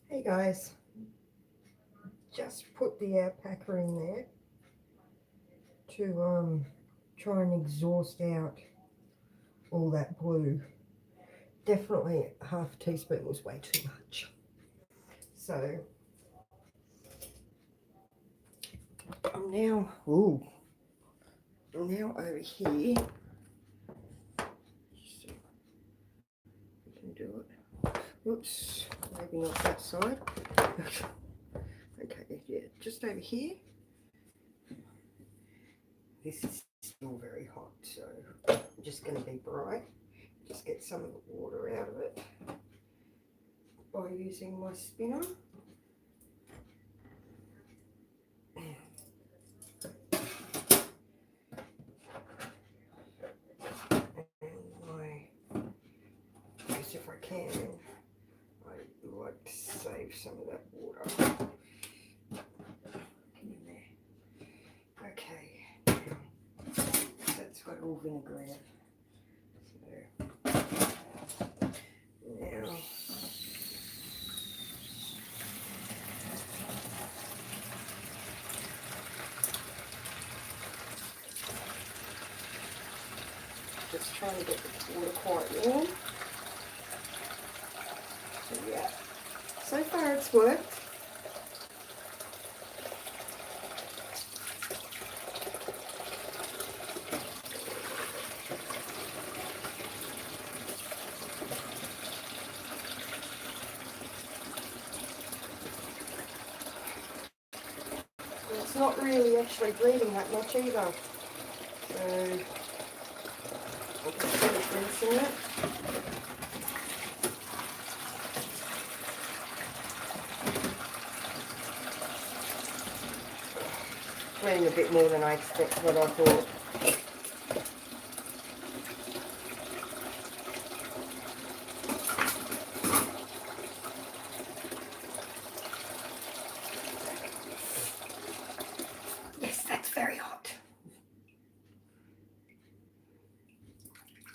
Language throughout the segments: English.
Hey guys, just put the air packer in there to try and exhaust out all that blue. Definitely half a teaspoon was way too much. So I'm now over here. See if we can do it. Oops, maybe not that side. Okay, yeah, just over here. This is still very hot, so I'm just going to be bright. Just get some of the water out of it by using my spinner. If I can, I like to save some of that water in there. Okay, that's got all vinaigrette. So now just trying to get the water quite warm. So yeah, so far it's worked. It's not really actually bleeding that much either. So I'll just finish rinsing it. Bleeding a bit more than I expected, what I thought. Yes, that's very hot.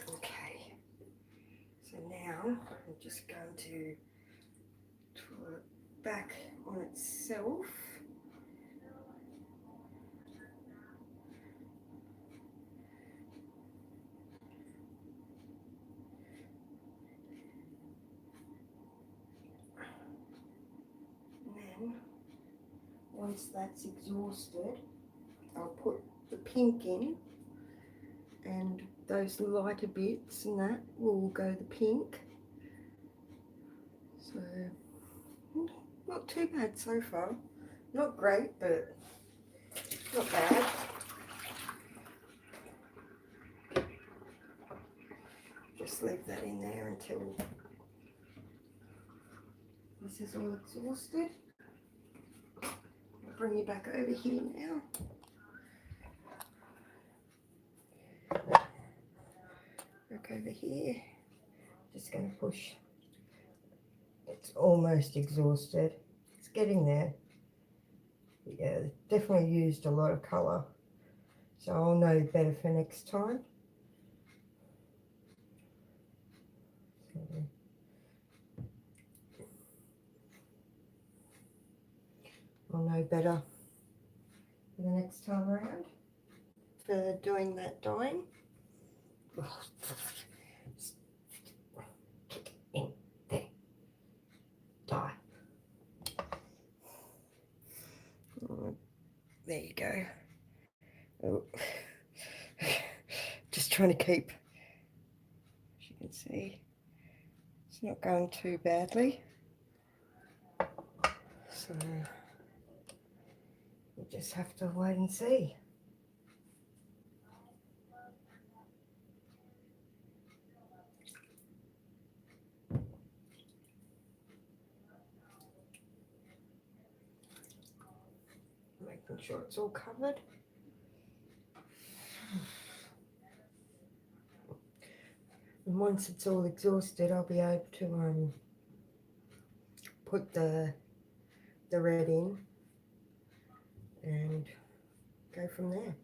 Okay, so now I'm just going to pull it back on itself. And then once that's exhausted, I'll put the pink in, and those lighter bits and that will go the pink. So not too bad so far. Not great, but not bad. Just leave that in there until this is all exhausted. I'll bring you back over here now. Back over here. Just going to push. It's almost exhausted. It's getting there. Yeah, definitely used a lot of colour. So I'll know better for next time. So I'll know better for the next time around for doing that dyeing. In there. Dye. There you go. Oh. Just trying to keep, as you can see, it's not going too badly. So we just have to wait and see. Making sure it's all covered. And once it's all exhausted, I'll be able to put the red in and go from there.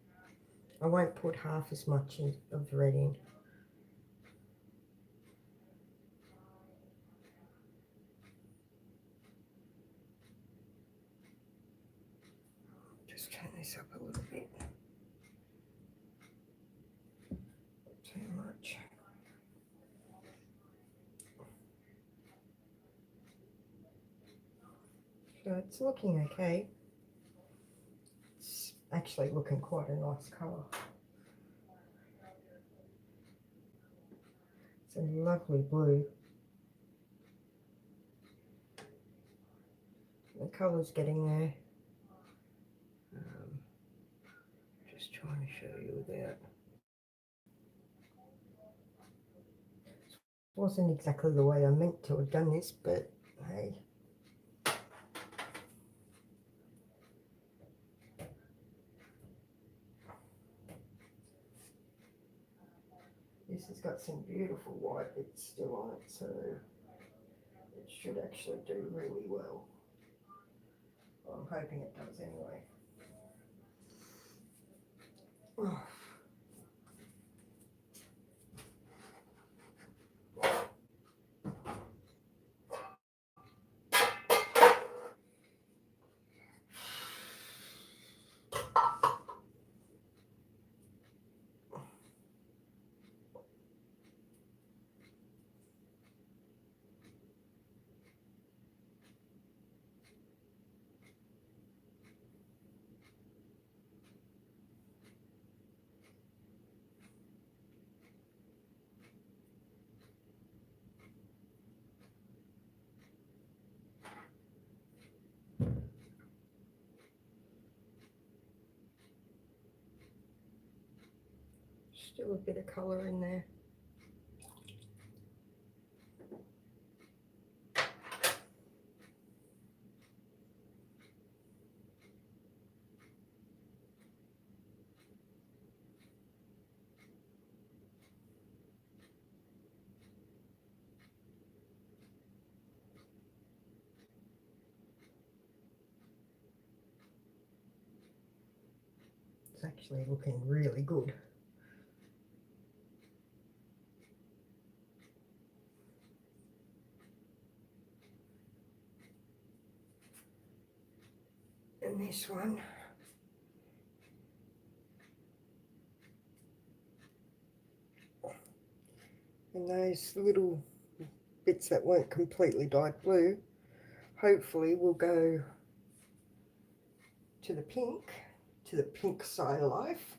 I won't put half as much of the red in. this up a little bit. Too much. So it's looking okay. It's actually looking quite a nice colour. It's a lovely blue. The colour's getting there. Just trying to show you that. Wasn't exactly the way I meant to have done this, but hey. This has got some beautiful white bits still on it, so it should actually do really well. Well, I'm hoping it does anyway. Oh. Still a bit of colour in there. It's actually looking really good. And this one. And those little bits that weren't completely dyed blue, hopefully will go to the pink side of life.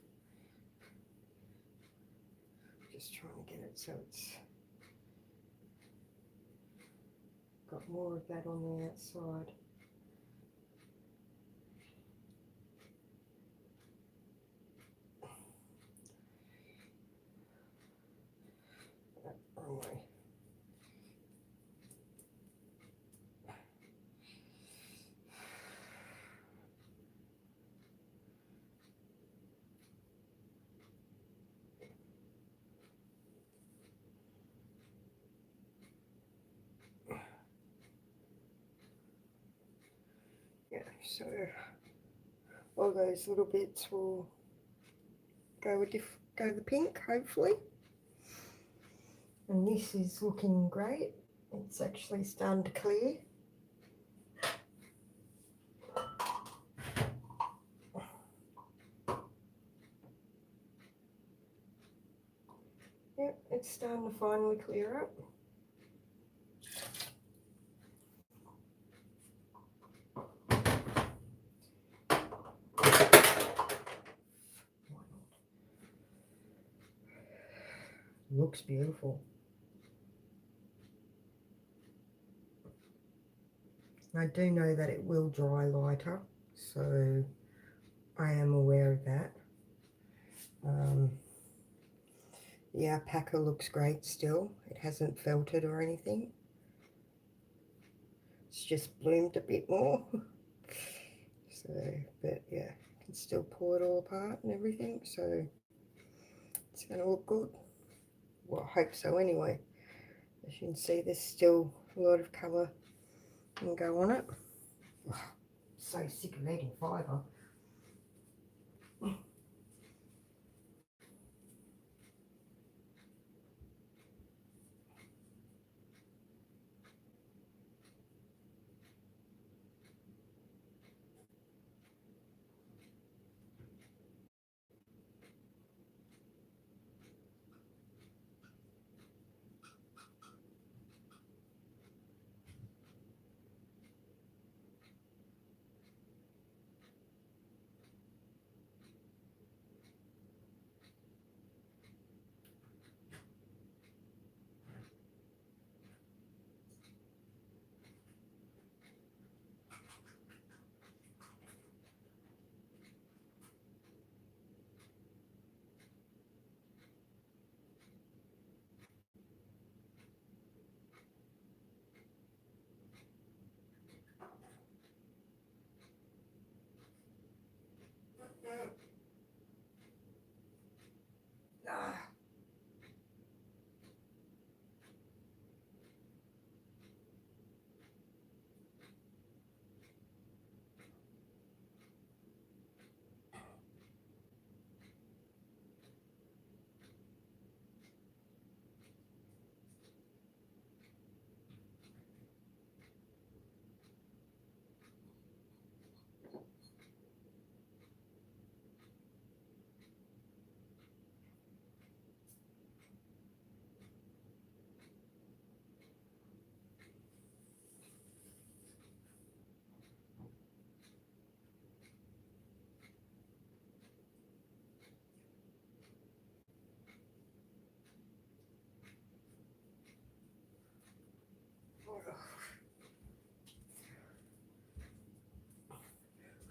Just trying to get it so it's got more of that on the outside. Wrong way. Yeah, so all those little bits will go the pink, hopefully. And this is looking great. It's actually starting to clear. Yep, it's starting to finally clear up. Looks beautiful. I do know that it will dry lighter, so I am aware of that. The alpaca looks great still. It hasn't felted or anything. It's just bloomed a bit more. So, but yeah, you can still pull it all apart and everything, so it's going to look good. Well, I hope so anyway. As you can see, there's still a lot of colour can go on it. Oh, so sick of eating fibre.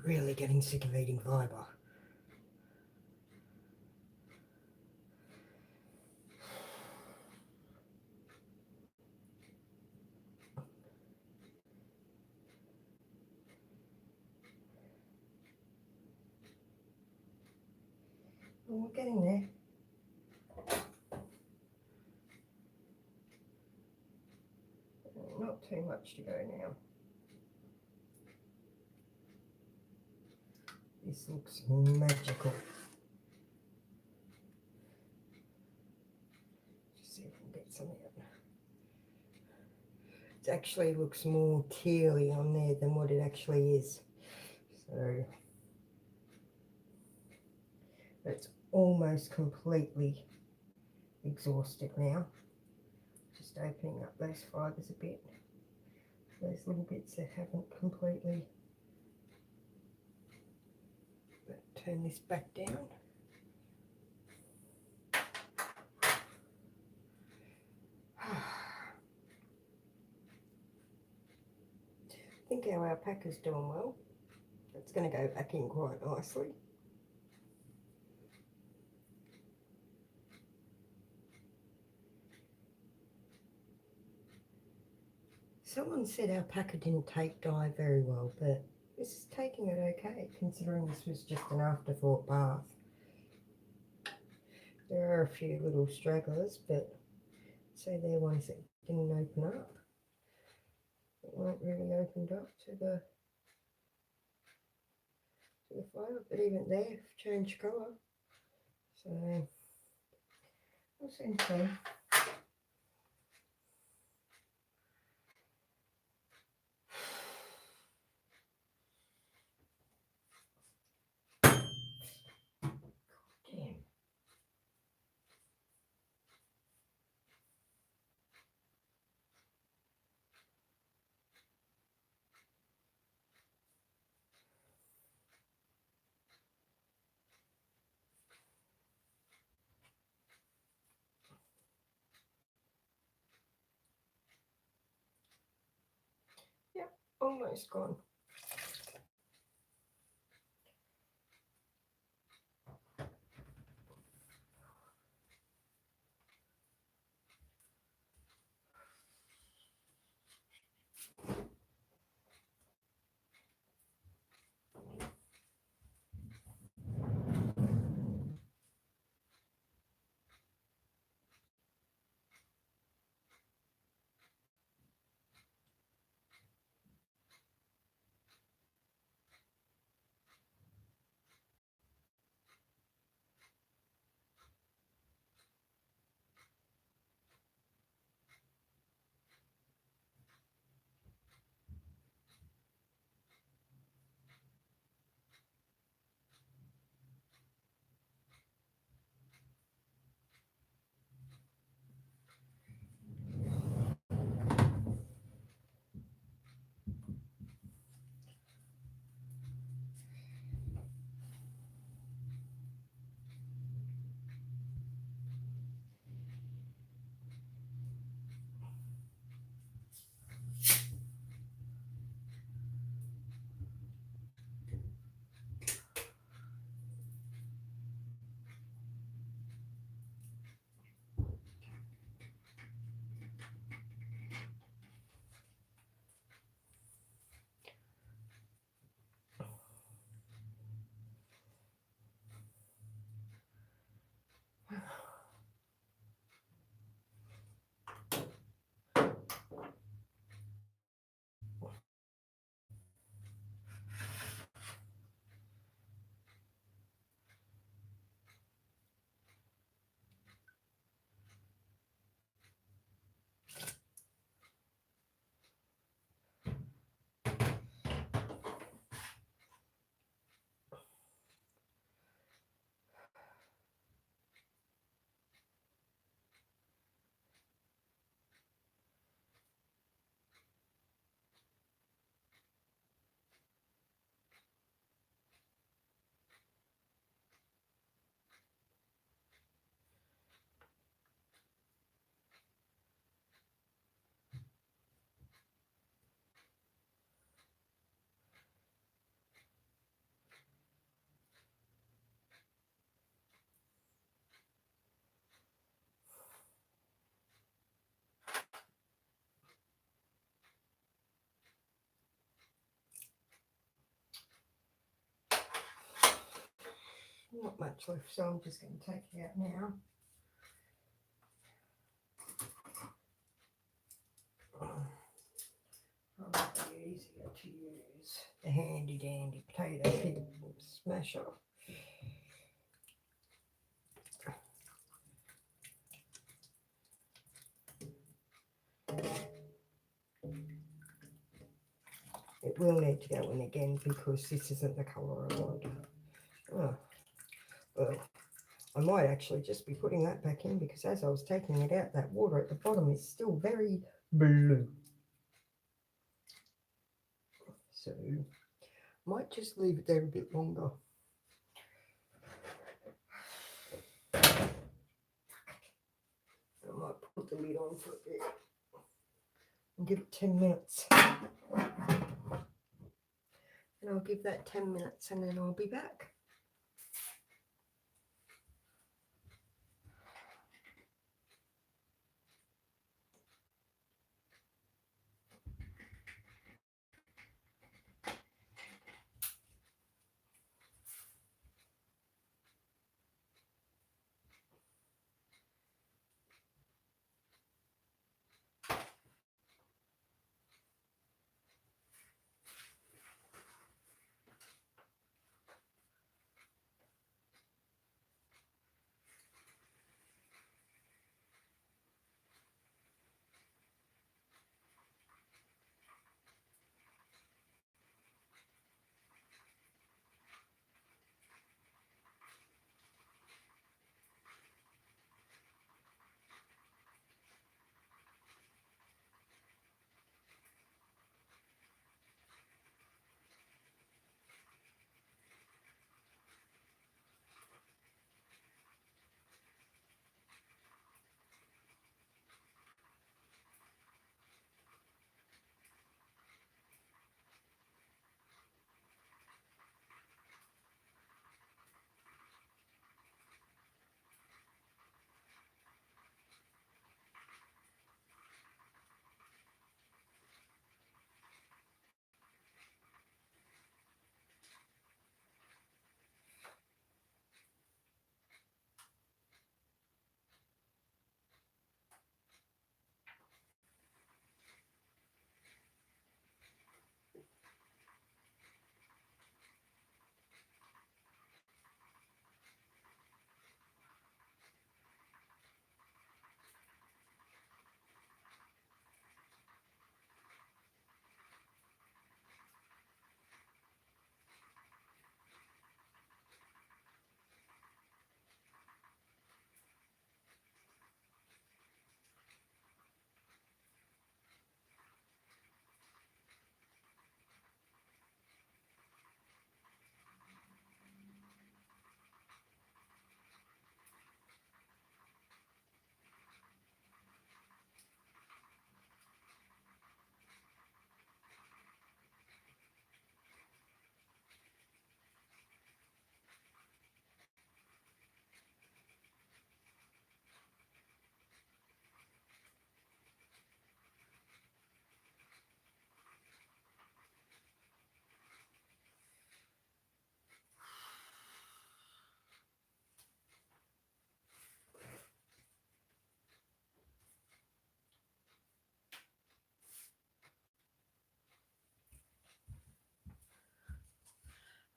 really getting sick of eating fibre. Well, we're getting there. Not too much to go now. This looks magical. Just see if we can get some out. It actually looks more tealy on there than what it actually is. So it's almost completely exhausted now. Just opening up those fibres a bit. Those little bits that haven't completely. But turn this back down. I think our alpaca's doing well. It's going to go back in quite nicely. Someone said alpaca didn't take dye very well, but this is taking it okay, considering this was just an afterthought bath. There are a few little stragglers, but say they're ones that didn't open up. It weren't really opened up to the fire, but even there, changed colour. So we'll soon see. Damn. Yep, almost gone. Not much left, so I'm just going to take it out now. Probably easier to use the handy dandy potato pit smasher. It will need to go in again because this isn't the colour I want. Oh, well, I might actually just be putting that back in because as I was taking it out, that water at the bottom is still very blue. So, might just leave it there a bit longer. I might put the lid on for a bit and give it 10 minutes. And I'll give that 10 minutes and then I'll be back.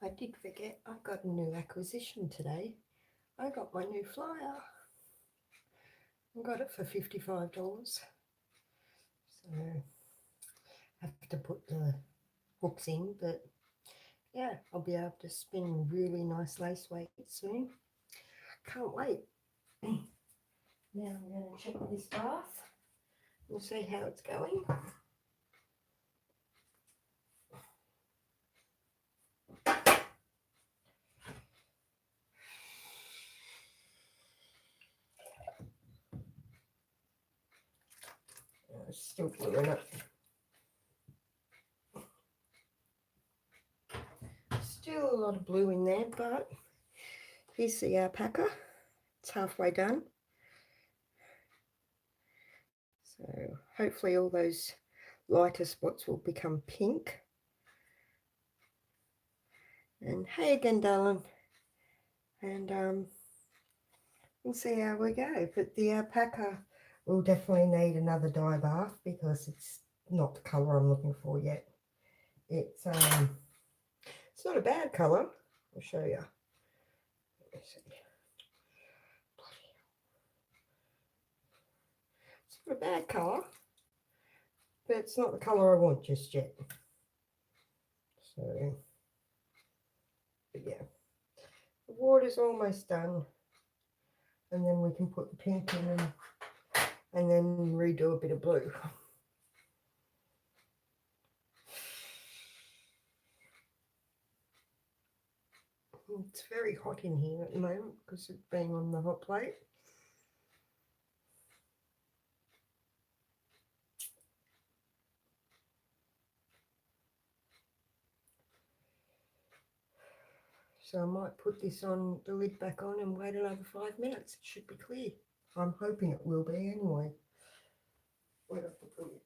I did forget, I got a new acquisition today. I got my new flyer. I got it for $55. So I have to put the hooks in, but yeah, I'll be able to spin really nice lace weights soon. Can't wait. Now I'm going to check this bath. We'll see how it's going. It's still gluing up. Still a lot of blue in there, but here's the alpaca. It's halfway done. So hopefully all those lighter spots will become pink. And hey again, darling. and we'll see how we go. But the alpaca will definitely need another dye bath because it's not the colour I'm looking for yet. It's not a bad colour. I'll show you. Let me see. It's not a bad colour, but it's not the colour I want just yet. So, but yeah, the water's almost done, and then we can put the pink in and then redo a bit of blue. It's very hot in here at the moment because it's being on the hot plate. So I might put this on, the lid back on, and wait another 5 minutes. It should be clear. I'm hoping it will be anyway. Where did I put the lid?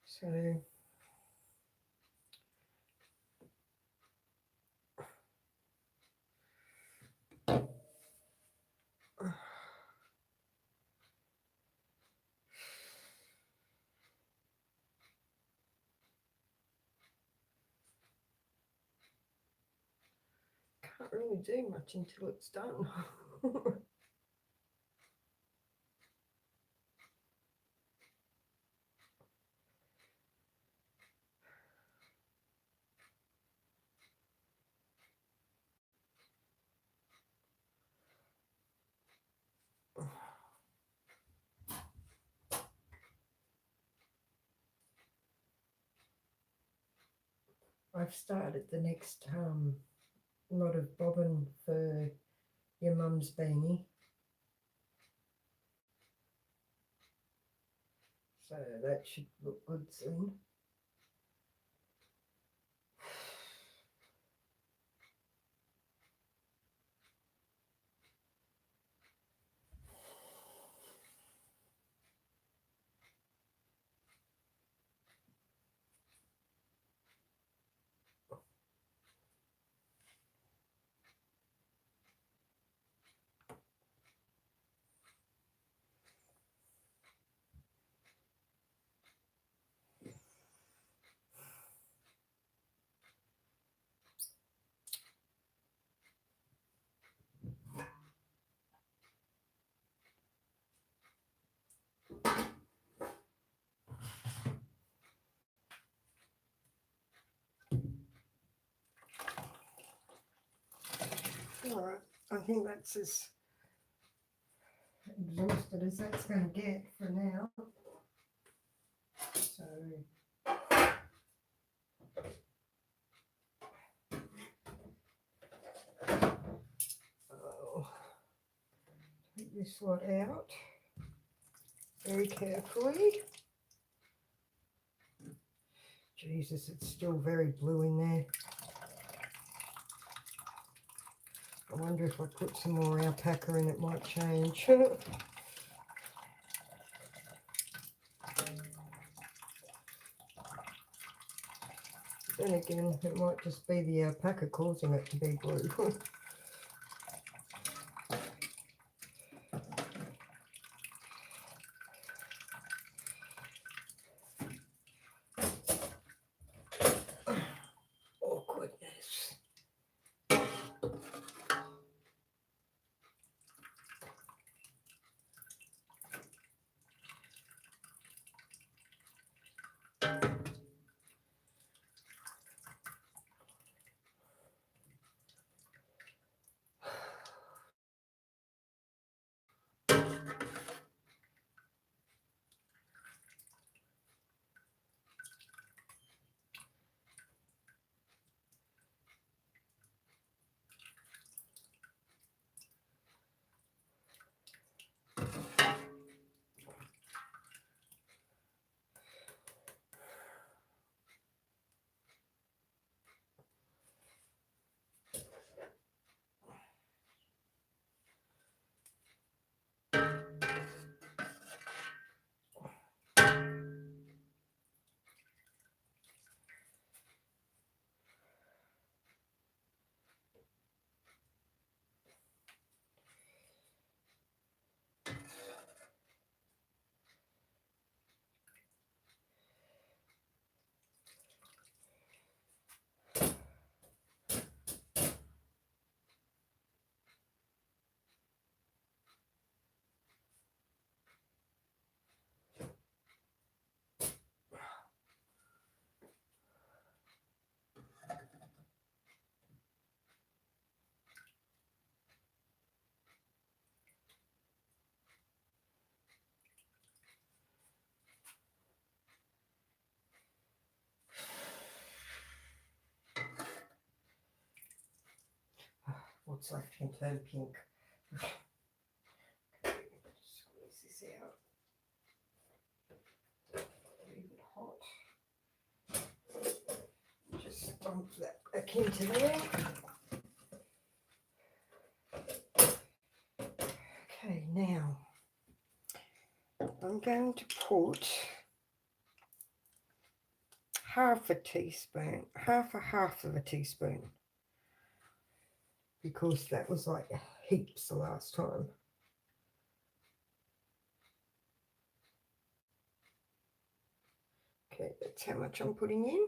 So can't really do much until it's done. I've started the next lot of bobbin for your mum's beanie. So that should look good soon. Alright, I think that's as exhausted as that's going to get for now. So I'll take this lot out very carefully. Jesus, it's still very blue in there. I wonder if I put some more alpaca in, it might change. Then again, it might just be the alpaca causing it to be blue. Oh, goodness. what's left can turn pink. Squeeze this out. Leave it hot. Just dump that back into there. Okay, now I'm going to put half a teaspoon, half of a teaspoon, because that was like heaps the last time. Okay, that's how much I'm putting in.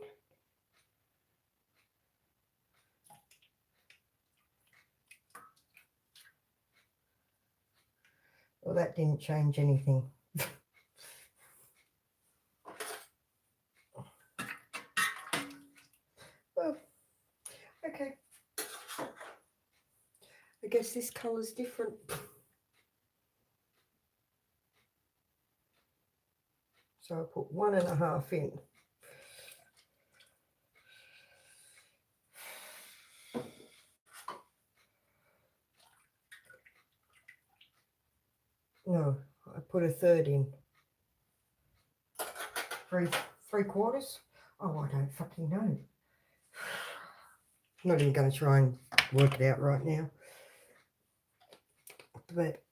Well, that didn't change anything. Well, okay. I guess this colour's different. So I put 1.5 in. No, I put 1/3 in. 3/4. Oh, I don't fucking know. I'm not even going to try and work it out right now. But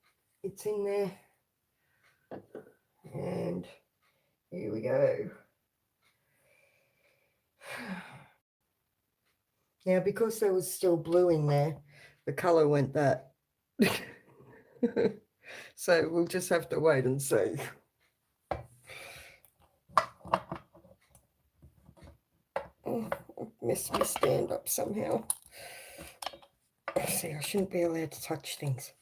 it's in there. And here we go. Now, because there was still blue in there, the colour went that. So we'll just have to wait and see. Oh, I messed my stand up somehow. See, I shouldn't be allowed to touch things.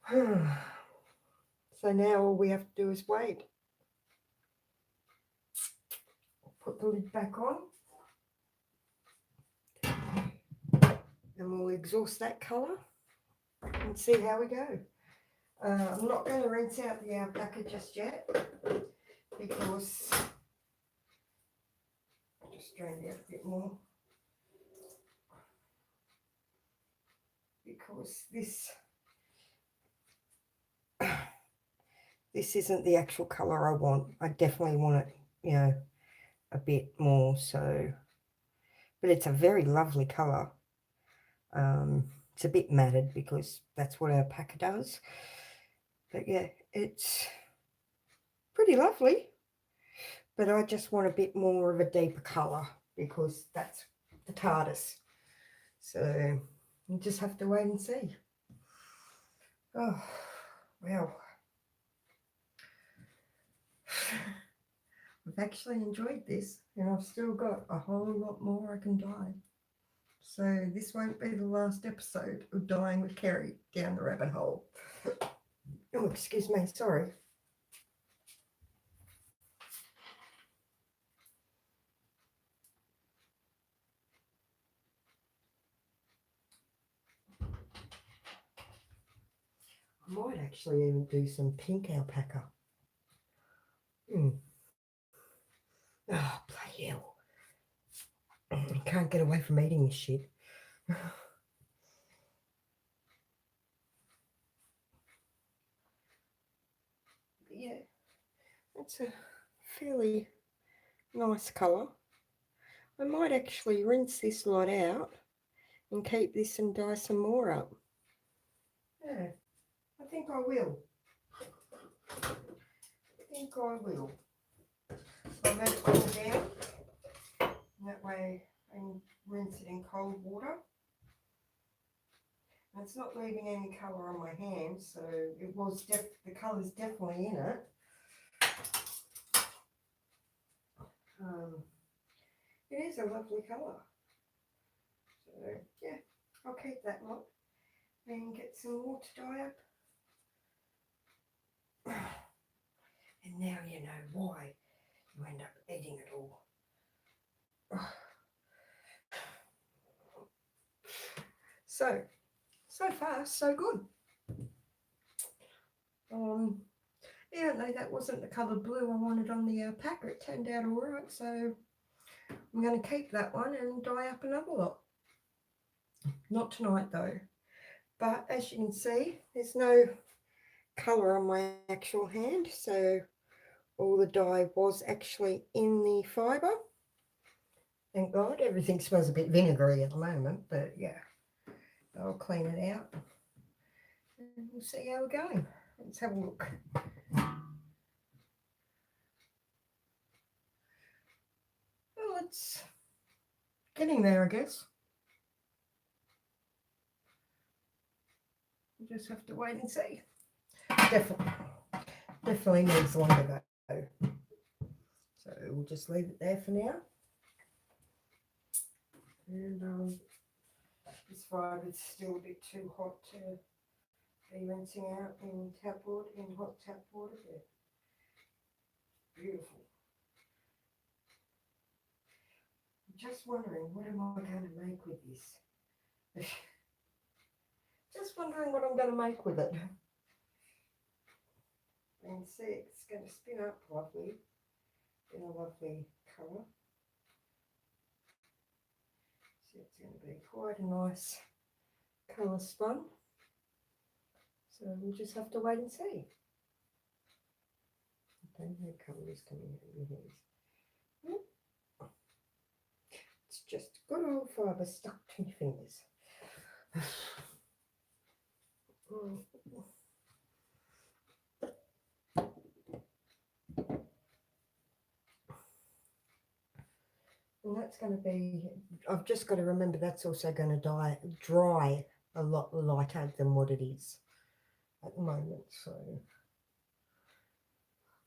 So now all we have to do is wait. Put the lid back on. And we'll exhaust that colour and see how we go. I'm not going to rinse out the alpaca just yet, because I'll just drain it out a bit more. Because this isn't the actual colour I want. I definitely want it, you know, a bit more. So, but it's a very lovely colour. It's a bit matted because that's what alpaca does. But yeah, it's pretty lovely. But I just want a bit more of a deeper colour because that's the TARDIS. So you just have to wait and see. Oh, well. I've actually enjoyed this, and I've still got a whole lot more I can dye. So this won't be the last episode of Dyeing with Kerry down the rabbit hole. Oh, excuse me, sorry. I might actually even do some pink alpaca. Oh, bloody hell. I can't get away from eating this shit. Yeah, it's a fairly nice colour. I might actually rinse this lot out and keep this and dye some more up. Yeah, I think I will. I'll let it cool down. That way I can rinse it in cold water. And it's not leaving any colour on my hands, so it was the colour's definitely in it. It is a lovely colour. So yeah, I'll keep that lot and get some more to dye up. And now you know why you end up eating it all. So far so good. Yeah, no, that wasn't the colour blue I wanted on the alpaca. It turned out all right, so I'm going to keep that one and dye up another lot. Not tonight though. But as you can see, there's no colour on my actual hand, so all the dye was actually in the fibre. Thank God. Everything smells a bit vinegary at the moment, but yeah, I'll clean it out and we'll see how we're going. Let's have a look. Well, it's getting there, I guess. We'll just have to wait and see. Definitely needs longer though. So we'll just leave it there for now. And this fibre is still a bit too hot to be rinsing out in tap water, in hot tap water. Yeah. Beautiful. I'm just wondering, what am I going to make with this? Just wondering what I'm going to make with it. And see, it's going to spin up lovely in a lovely colour. So it's going to be quite a nice colour spun. So we'll just have to wait and see. Okay, no colour is coming out of your hands. It's just good old fibre stuck to your fingers. And that's going to be, I've just got to remember that's also going to dry a lot lighter than what it is at the moment. So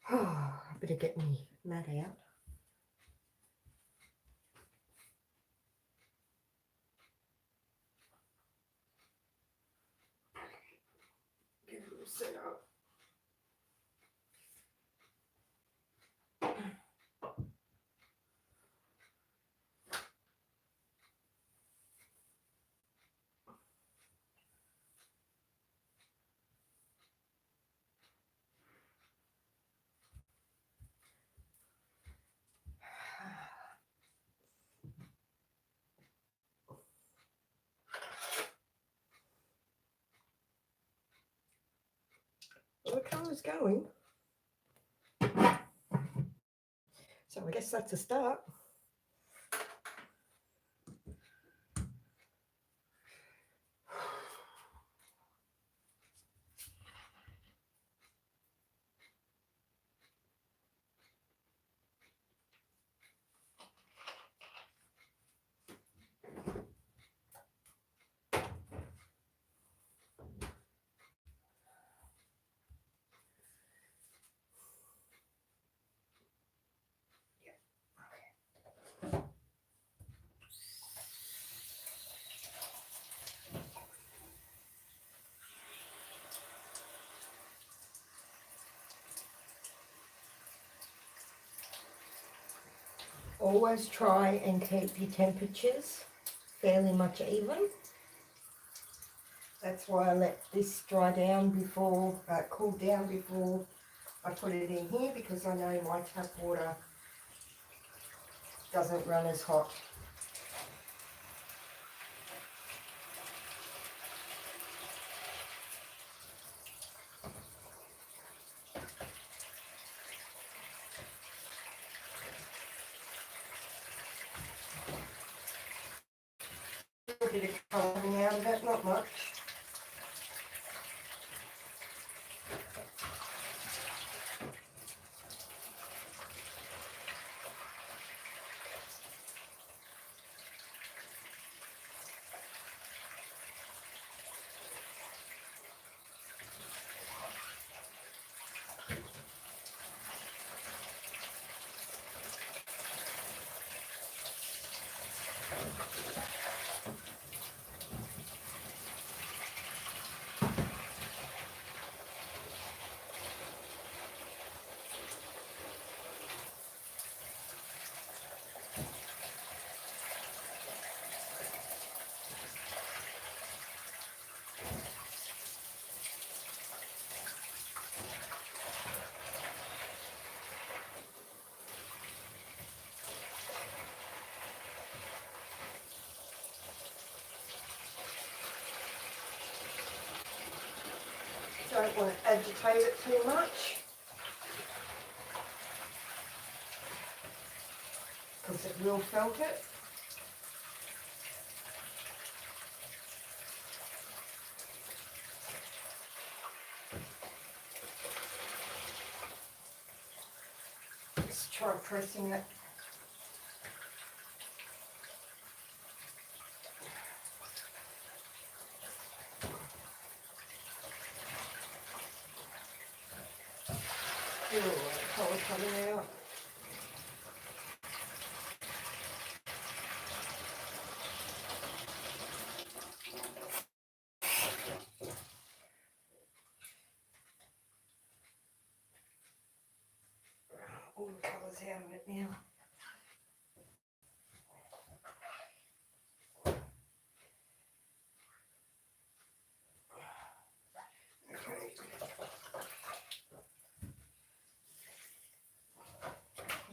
I better get me mat out. Get it all set up. Well, the colour's going. So I guess that's a start. Always try and keep your temperatures fairly much even. That's why I let this dry down before, cool down before I put it in here, because I know my tap water doesn't run as hot. A bit of colour coming out of it, not much. don't want to agitate it too much, because it will felt it. Let's try pressing it. Oh, that colour coming out. All the colours out of it now.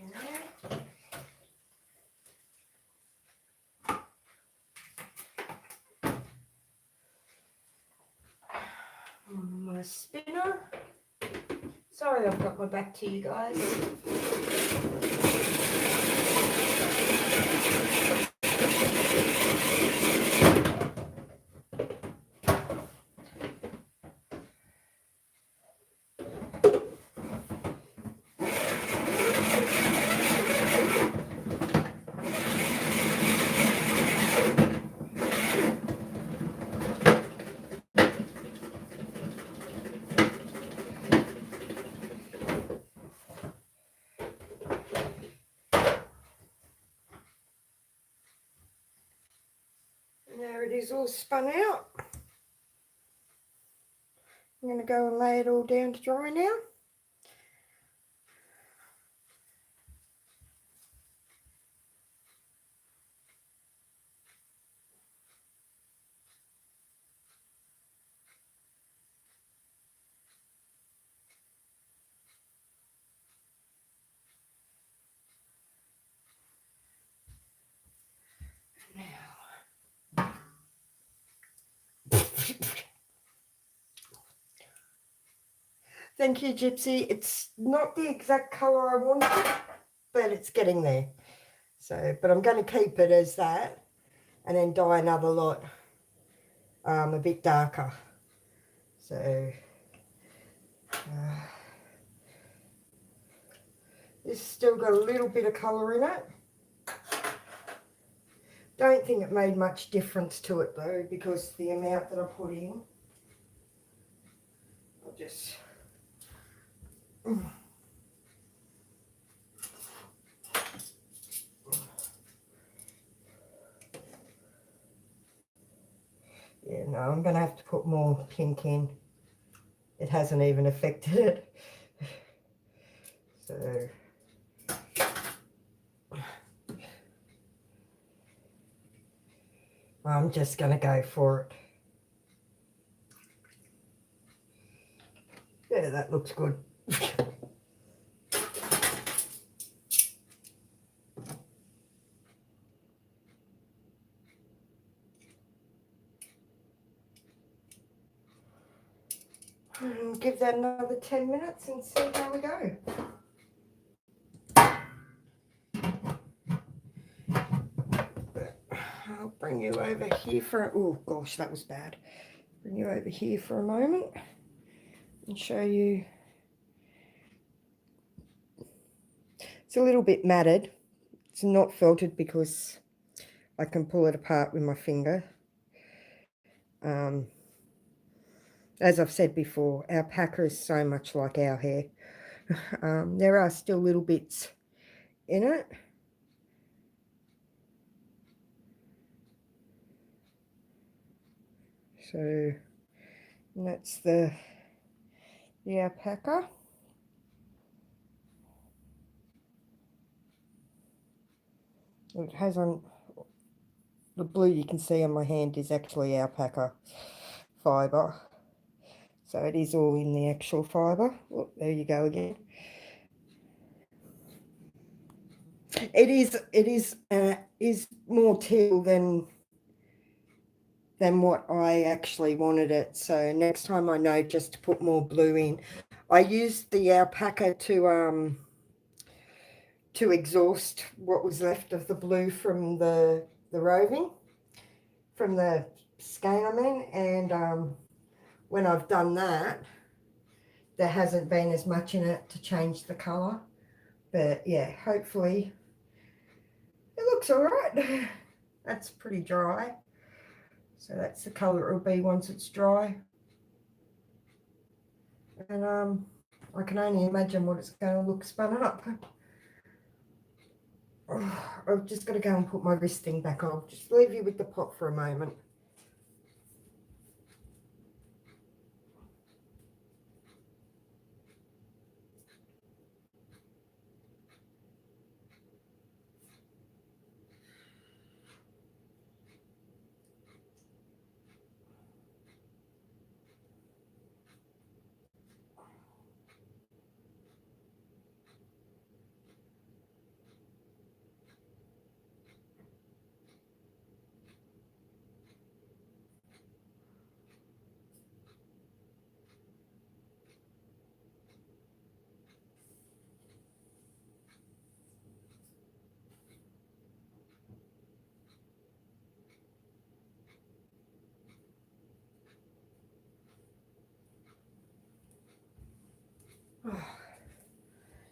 Okay. My spinner. Sorry, I've got my back to you guys. And there it is, all spun out. I'm going to go and lay it all down to dry now. Thank you, Gypsy. It's not the exact colour I wanted, but it's getting there. So, but I'm going to keep it as that and then dye another lot a bit darker. So, this still got a little bit of colour in it. Don't think it made much difference to it though, because the amount that I put in. I'll just... Yeah, no, I'm going to have to put more pink in. It hasn't even affected it. So... I'm just going to go for it. Yeah, that looks good. Give that another 10 minutes and see how we go. I'll bring you over here for, oh gosh, that was bad. Bring you over here for a moment and show you. It's a little bit matted. It's not felted because I can pull it apart with my finger. As I've said before, alpaca is so much like our hair. There are still little bits in it. So that's the alpaca. It has on the blue you can see on my hand is actually alpaca fibre. So it is all in the actual fibre. Oh, there you go again. It is more teal than than what I actually wanted it. So next time I know just to put more blue in. I used the alpaca to exhaust what was left of the blue from the roving, from the skein I mean, and when I've done that, there hasn't been as much in it to change the colour. But yeah, hopefully it looks all right. That's pretty dry. So that's the colour it'll be once it's dry. And I can only imagine what it's going to look spun up. Oh, I've just got to go and put my wristing back on. Just leave you with the pot for a moment.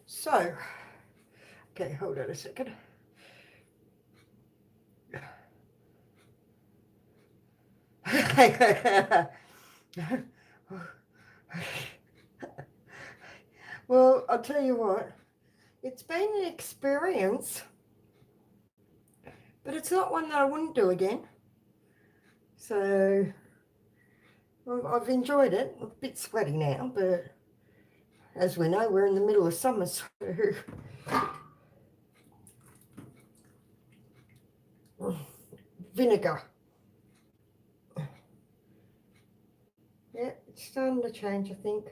So, okay, hold on a second. Well, I'll tell you what, it's been an experience, but it's not one that I wouldn't do again. So, well, I've enjoyed it. I'm a bit sweaty now, but as we know, we're in the middle of summer, so vinegar. Yeah, it's starting to change, I think.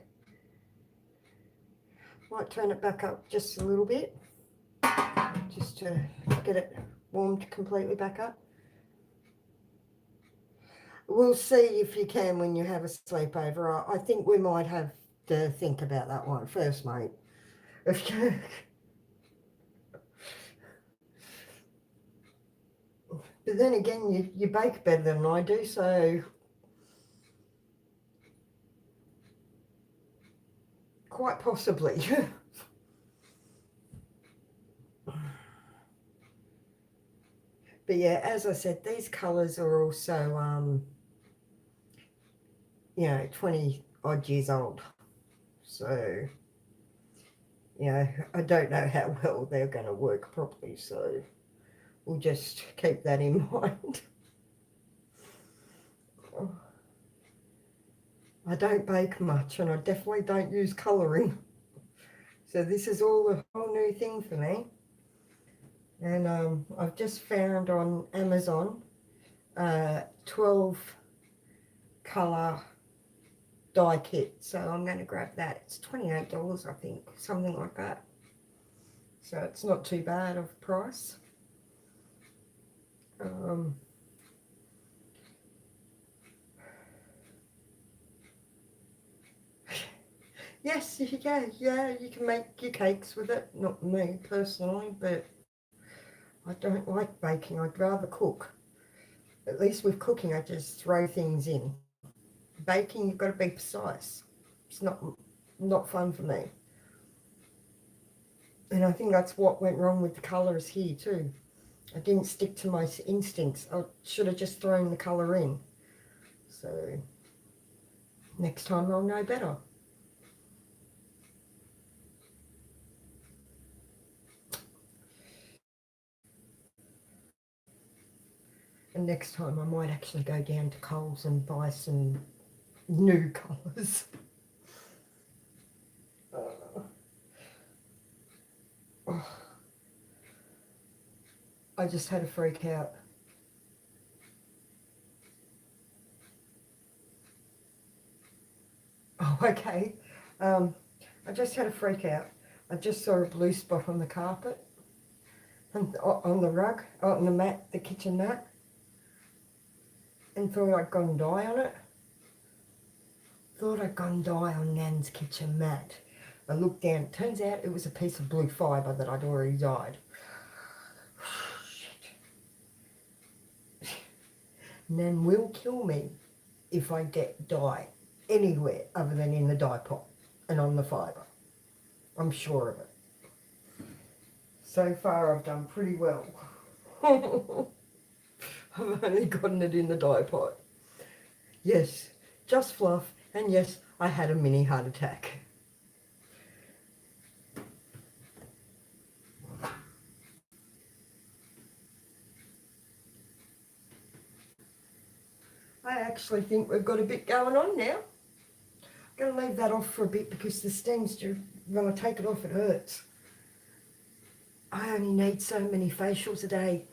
Might turn it back up just a little bit, just to get it warmed completely back up. We'll see if you can when you have a sleepover. I think we might have to think about that one first, mate. But then again, you bake better than I do, so quite possibly. But yeah, as I said, these colours are also, 20 odd years old. So, I don't know how well they're going to work properly. So we'll just keep that in mind. I don't bake much and I definitely don't use colouring. So this is all a whole new thing for me. And I've just found on Amazon 12 colour die kit. So I'm going to grab that. It's $28, I think, something like that. So it's not too bad of a price. Yes, you can. Yeah, you can make your cakes with it. Not me personally, but I don't like baking. I'd rather cook. At least with cooking, I just throw things in. Baking, you've got to be precise. It's not fun for me. And I think that's what went wrong with the colours here too. I didn't stick to my instincts. I should have just thrown the colour in. So next time I'll know better. And next time I might actually go down to Coles and buy some new colours. I just had a freak out. Oh, okay. I just had a freak out. I just saw a blue spot on the carpet, and on the rug, on the mat, the kitchen mat. and thought I'd gone die on it. Thought I'd gone die on Nan's kitchen mat. I looked down, it turns out it was a piece of blue fibre that I'd already dyed. Nan will kill me if I get dye anywhere other than in the dye pot and on the fibre. I'm sure of it. So far I've done pretty well. I've only gotten it in the dye pot. Yes, just fluff, and yes, I had a mini heart attack. I actually think we've got a bit going on now. I'm going to leave that off for a bit because the steam's just, when I take it off it hurts. I only need so many facials a day.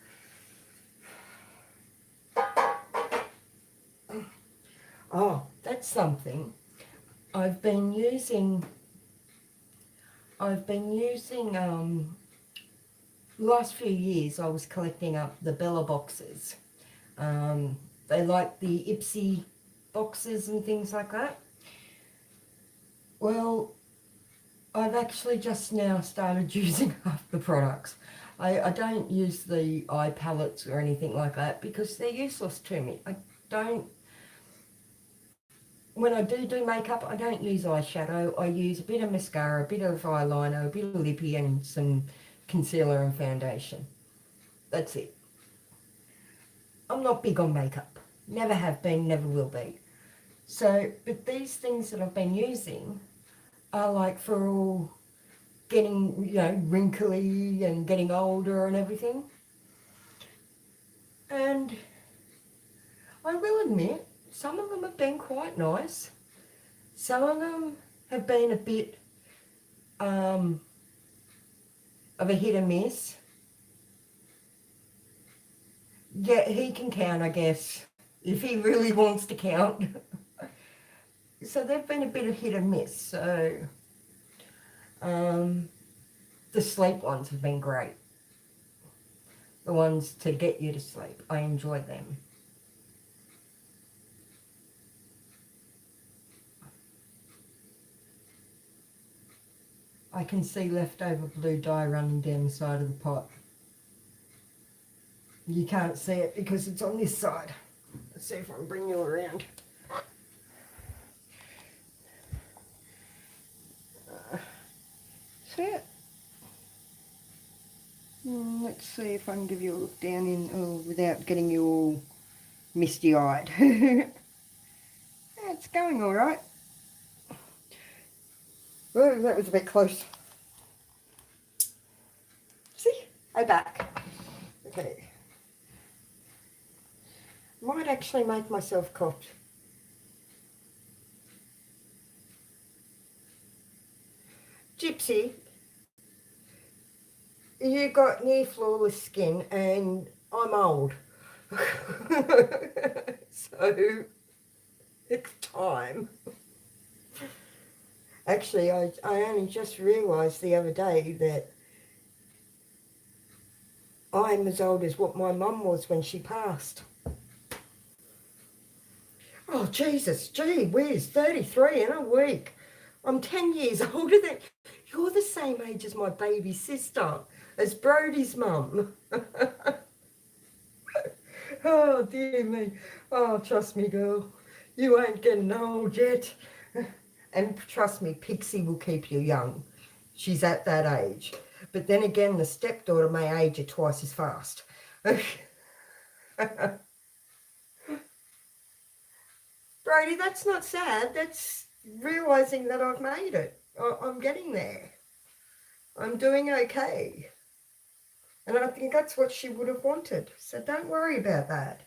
Oh, that's something. I've been using the last few years I was collecting up the Bella boxes. They like the Ipsy boxes and things like that. Well, I've actually just now started using up the products. I don't use the eye palettes or anything like that because they're useless to me. When I do makeup, I don't use eyeshadow. I use a bit of mascara, a bit of eyeliner, a bit of lippy and some concealer and foundation. That's it. I'm not big on makeup. Never have been, never will be. So, but these things that I've been using are like for all getting, wrinkly and getting older and everything. And I will admit, some of them have been quite nice. Some of them have been a bit of a hit and miss. Yeah, he can count, I guess, if he really wants to count. So they've been a bit of hit and miss. So the sleep ones have been great. The ones to get you to sleep. I enjoy them. I can see leftover blue dye running down the side of the pot. You can't see it because it's on this side. Let's see if I can bring you around. See it? Let's see if I can give you a look down in, without getting you all misty-eyed. It's going all right. Oh, that was a bit close. See? I'm back. Okay. Might actually make myself cough. Gypsy, you got near flawless skin and I'm old. So it's time. Actually, I only just realised the other day that I'm as old as what my mum was when she passed. Oh, Jesus, gee whiz, 33 in a week. I'm 10 years older than... You're the same age as my baby sister, as Brody's mum. Oh, dear me. Oh, trust me, girl. You ain't getting old yet. And trust me, Pixie will keep you young. She's at that age. But then again, the stepdaughter may age you twice as fast. Brody, that's not sad. That's realising that I've made it. I'm getting there. I'm doing okay. And I think that's what she would have wanted. So don't worry about that.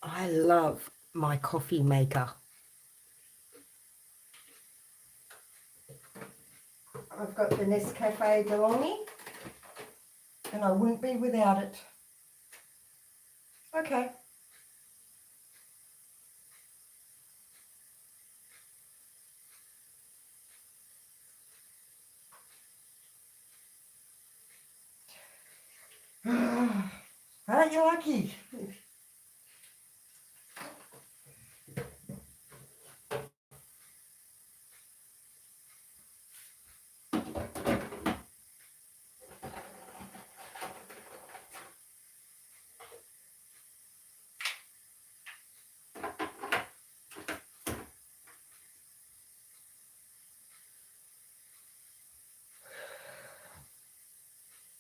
I love my coffee maker. I've got the Nescafe DeLonghi, and I wouldn't be without it. Okay. Aren't you lucky?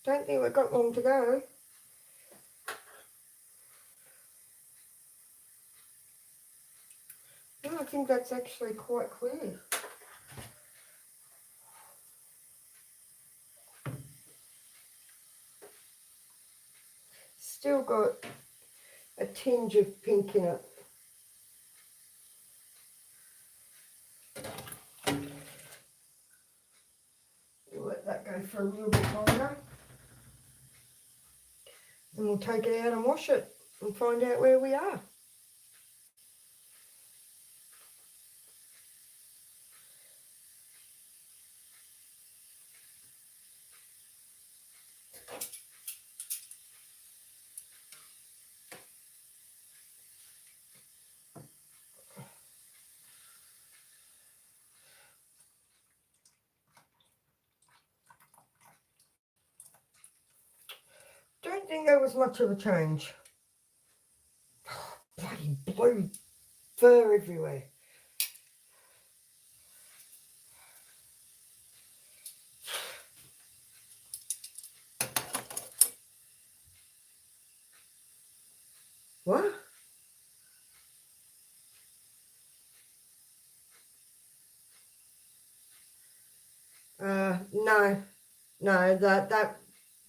Don't think we've got long to go. No, I think that's actually quite clear. Still got a tinge of pink in it. We'll let that go for a little bit longer. And we'll take it out and wash it and find out where we are. Don't think there was much of a change. Bloody blue fur everywhere. What? No,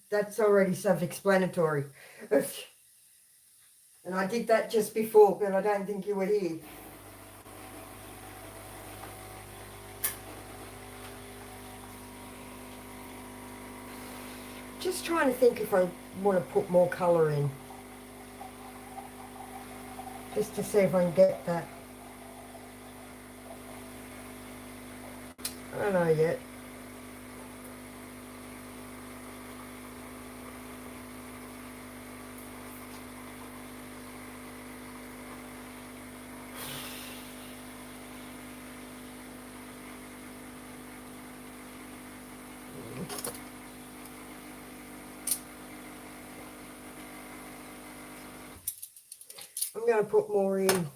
that's already self-explanatory. And I did that just before, but I don't think you were here. Just trying to think if I want to put more colour in. Just to see if I can get that. I don't know yet. I'm going to put more in.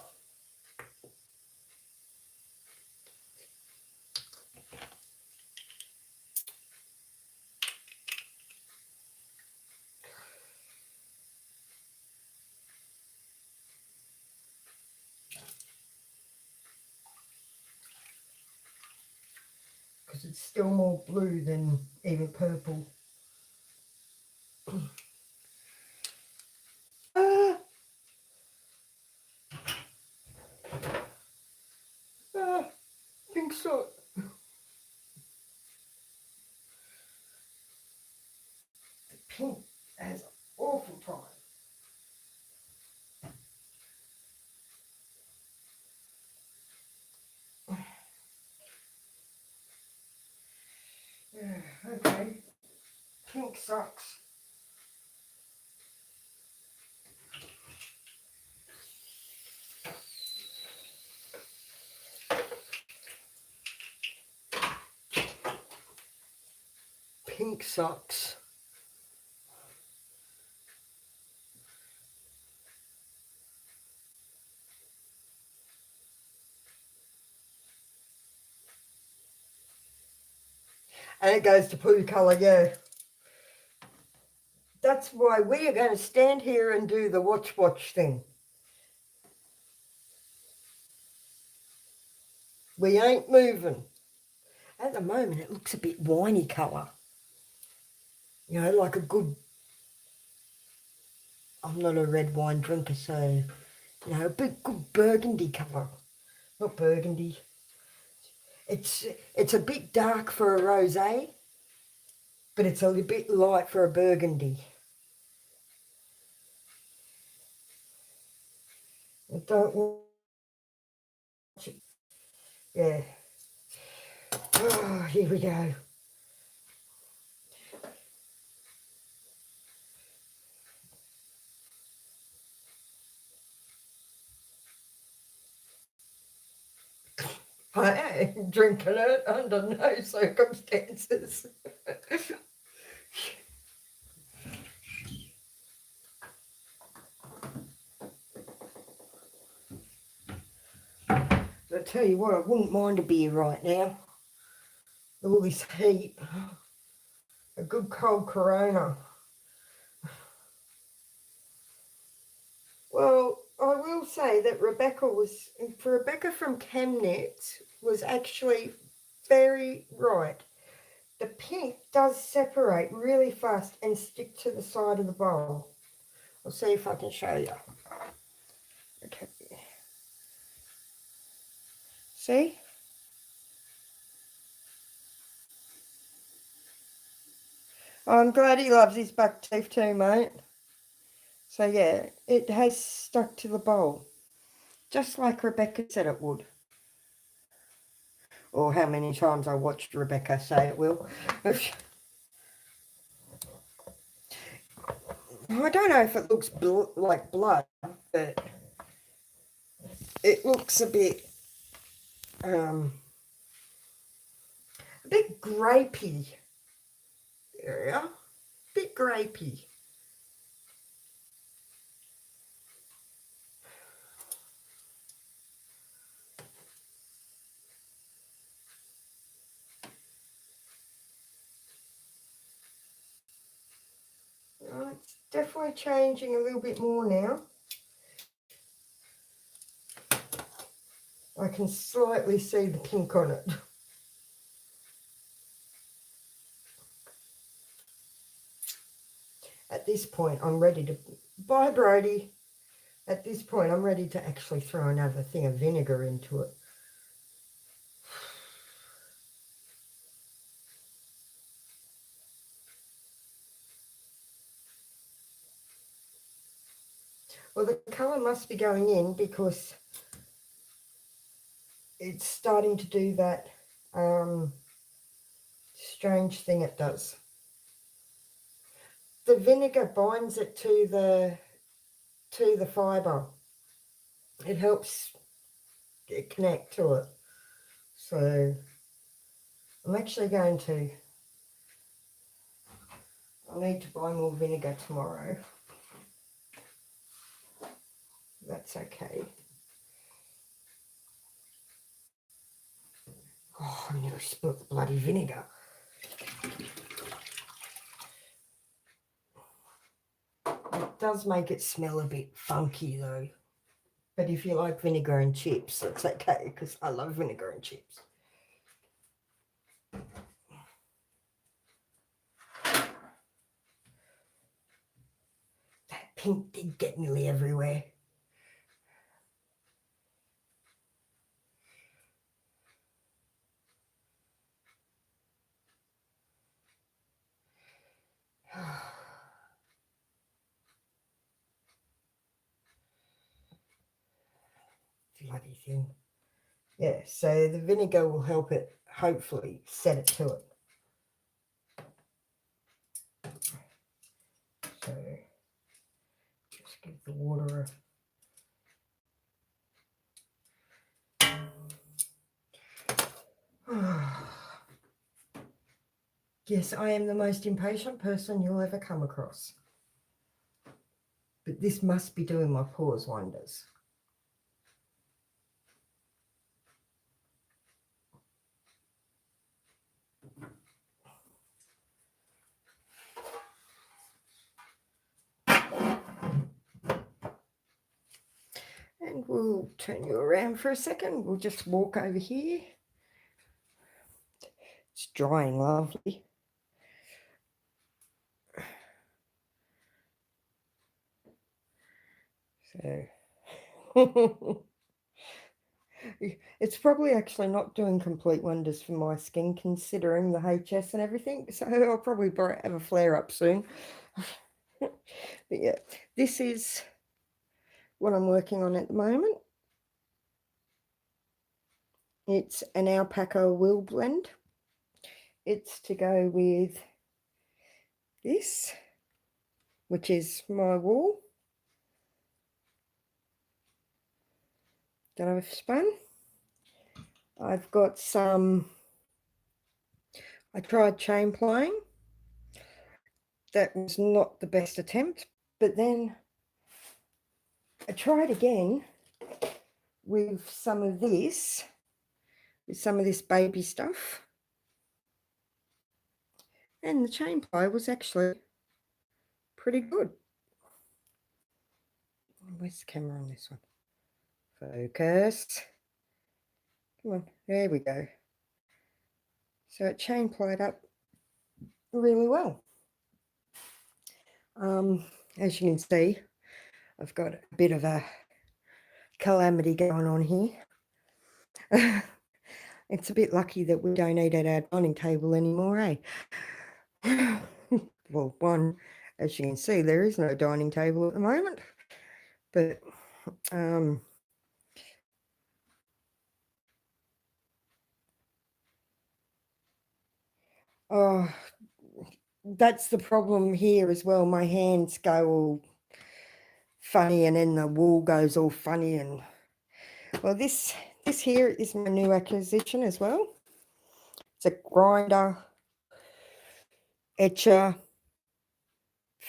Because it's still more blue than even purple. Pink soot. The pink has an awful time. Yeah, okay. Pink sucks. Pink sucks. And it goes to poo colour, yeah. That's why we are going to stand here and do the watch thing. We ain't moving. At the moment, it looks a bit winey colour. You know, like a good... I'm not a red wine drinker, so... You know, a bit good burgundy colour. Not burgundy. It's a bit dark for a rosé, but it's a little bit light for a burgundy. I don't want... Yeah. Oh, here we go. I ain't drinking it under no circumstances. I tell you what, I wouldn't mind a beer right now. All this heat. A good cold Corona. Well, I will say that Rebecca from Chemnitz was actually very right. The pink does separate really fast and stick to the side of the bowl. I'll see if I can show you. Okay. See? I'm glad he loves his buck teeth too, mate. So yeah, it has stuck to the bowl. Just like Rebecca said it would. Or how many times I watched Rebecca say it will. I don't know if it looks like blood, but it looks a bit grapey. Area. Bit grapey. It's definitely changing a little bit more now. I can slightly see the pink on it. At this point, I'm ready to... Bye, Brody. At this point, I'm ready to actually throw another thing of vinegar into it. Well, the colour must be going in because it's starting to do that strange thing it does. The vinegar binds it to the fibre. It helps it connect to it. So I'm actually going to... I'll need to buy more vinegar tomorrow. That's okay. Oh, I nearly spilt the bloody vinegar. It does make it smell a bit funky though. But if you like vinegar and chips, it's okay because I love vinegar and chips. That pink did get nearly everywhere. Bloody thing. Yeah, so the vinegar will help it, hopefully, set it to it. So, just give the water a... Yes, I am the most impatient person you'll ever come across. But this must be doing my paws wonders. And we'll turn you around for a second. We'll just walk over here. It's drying lovely. So it's probably actually not doing complete wonders for my skin considering the HS and everything. So I'll probably have a flare up soon. But yeah, this is what I'm working on at the moment. It's an alpaca wool blend. It's to go with this, which is my wool that I've spun. I've got some, I tried chain plying. That was not the best attempt, but then I tried again with some of this, baby stuff. And the chain ply was actually pretty good. Where's the camera on this one? Focus. Come on, there we go. So it chain plied up really well. As you can see, I've got a bit of a calamity going on here. It's a bit lucky that we don't eat at our dining table anymore, eh? Well, one, as you can see, there is no dining table at the moment, but oh, that's the problem here as well. My hands go all funny, and then the wool goes all funny. And well, this here is my new acquisition as well. It's a grinder etcher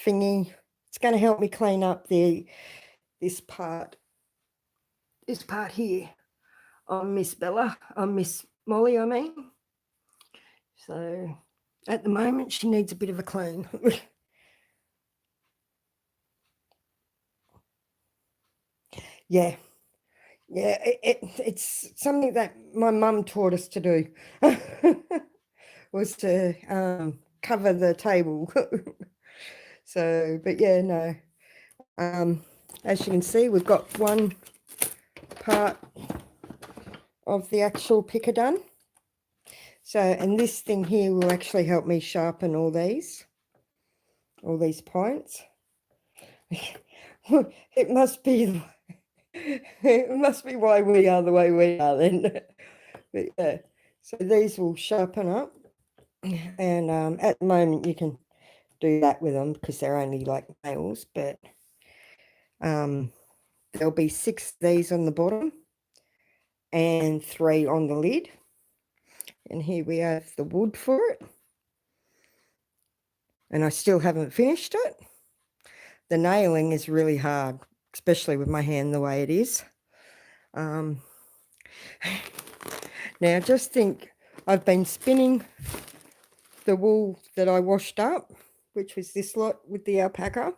thingy. It's going to help me clean up this part here on Miss Molly, I mean. So at the moment she needs a bit of a clean. Yeah, it's something that my mum taught us to do. Was to cover the table. So, but yeah, no. As you can see, we've got one part of the actual picker done. So, and this thing here will actually help me sharpen all these points. It must be why we are the way we are then. But yeah, so these will sharpen up, and at the moment you can do that with them because they're only like nails, but there'll be 6 of these on the bottom and 3 on the lid. And here we have the wood for it. And I still haven't finished it. The nailing is really hard, especially with my hand the way it is. Now just think, I've been spinning the wool that I washed up, which was this lot with the alpaca.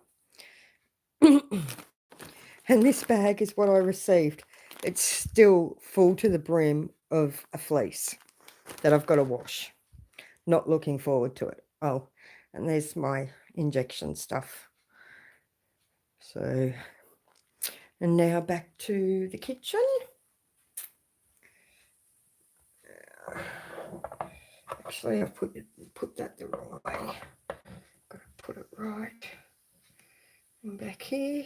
And this bag is what I received. It's still full to the brim of a fleece that I've got to wash. Not looking forward to it. Oh, and there's my injection stuff. So, and now back to the kitchen. Actually, I've put that the wrong way. Got to put it right. And back here,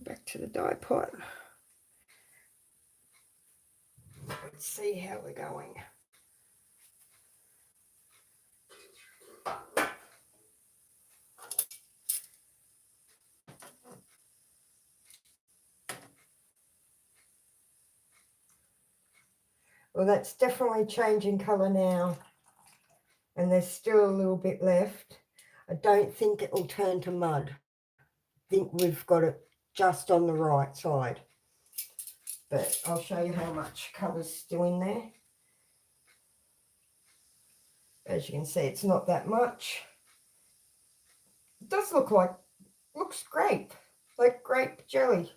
back to the dye pot. Let's see how we're going. Well, that's definitely changing colour now, and there's still a little bit left. I don't think it will turn to mud. I think we've got it just on the right side, but I'll show you how much colour's still in there. As you can see, it's not that much. It does looks grape, like grape jelly.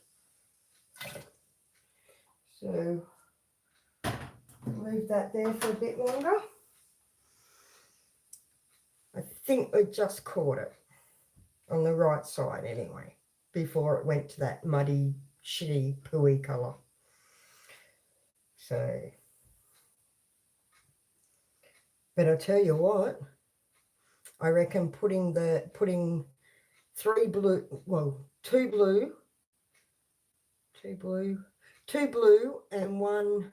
So leave that there for a bit longer. I think we just caught it on the right side anyway, before it went to that muddy, shitty, pooey colour. So, but I tell you what, I reckon putting 3 blue, well, 2 blue, 2 blue and 1.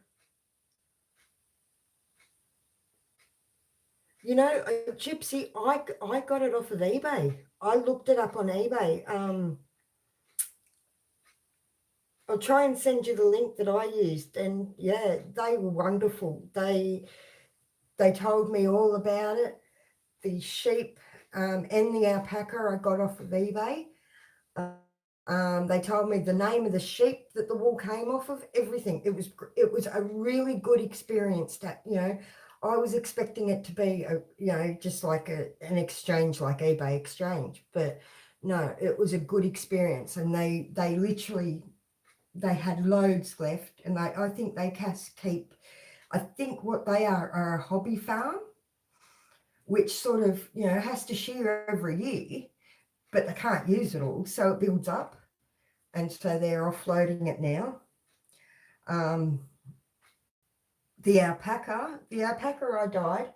You know, Gypsy, I got it off of eBay. I looked it up on eBay. I'll try and send you the link that I used, and yeah, they were wonderful. They told me all about it. The sheep and the alpaca I got off of eBay. They told me the name of the sheep that the wool came off of, everything. It was a really good experience. That, you know, I was expecting it to be just like an exchange, like eBay exchange, but no, it was a good experience. And they literally, they had loads left, and I think they keep, I think what they are a hobby farm, which sort of, has to shear every year, but they can't use it all, so it builds up, and so they're offloading it now. The alpaca I dyed,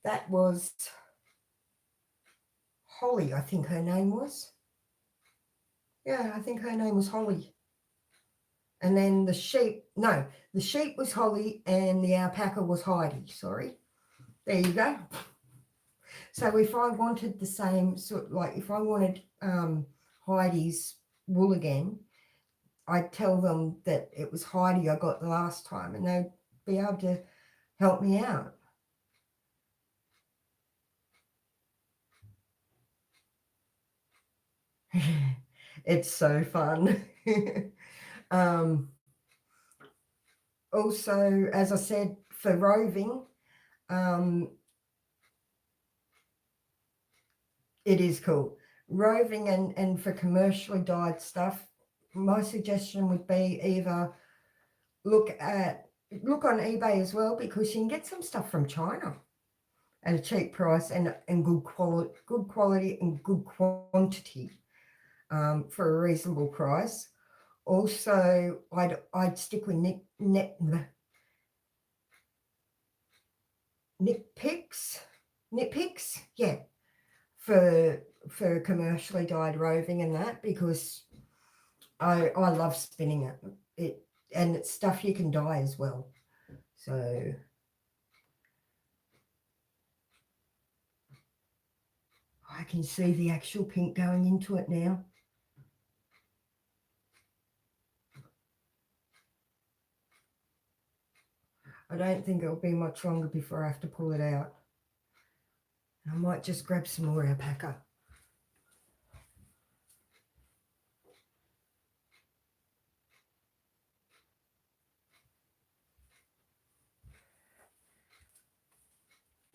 that was Holly, I think her name was. Yeah, I think her name was Holly. And then the sheep was Holly and the alpaca was Heidi, sorry. There you go. So if I wanted the same sort, like if I wanted Heidi's wool again, I'd tell them that it was Heidi I got the last time, and they'd be able to help me out. It's so fun. Also, as I said, for roving, it is cool. Roving and for commercially dyed stuff, my suggestion would be either look on eBay as well, because you can get some stuff from China at a cheap price and good quality and good quantity for a reasonable price. Also, I'd stick with Knitpicks, yeah, for commercially dyed roving and that, because I love spinning it, and it's stuff you can dye as well. So I can see the actual pink going into it now. I don't think it'll be much longer before I have to pull it out. I might just grab some more alpaca.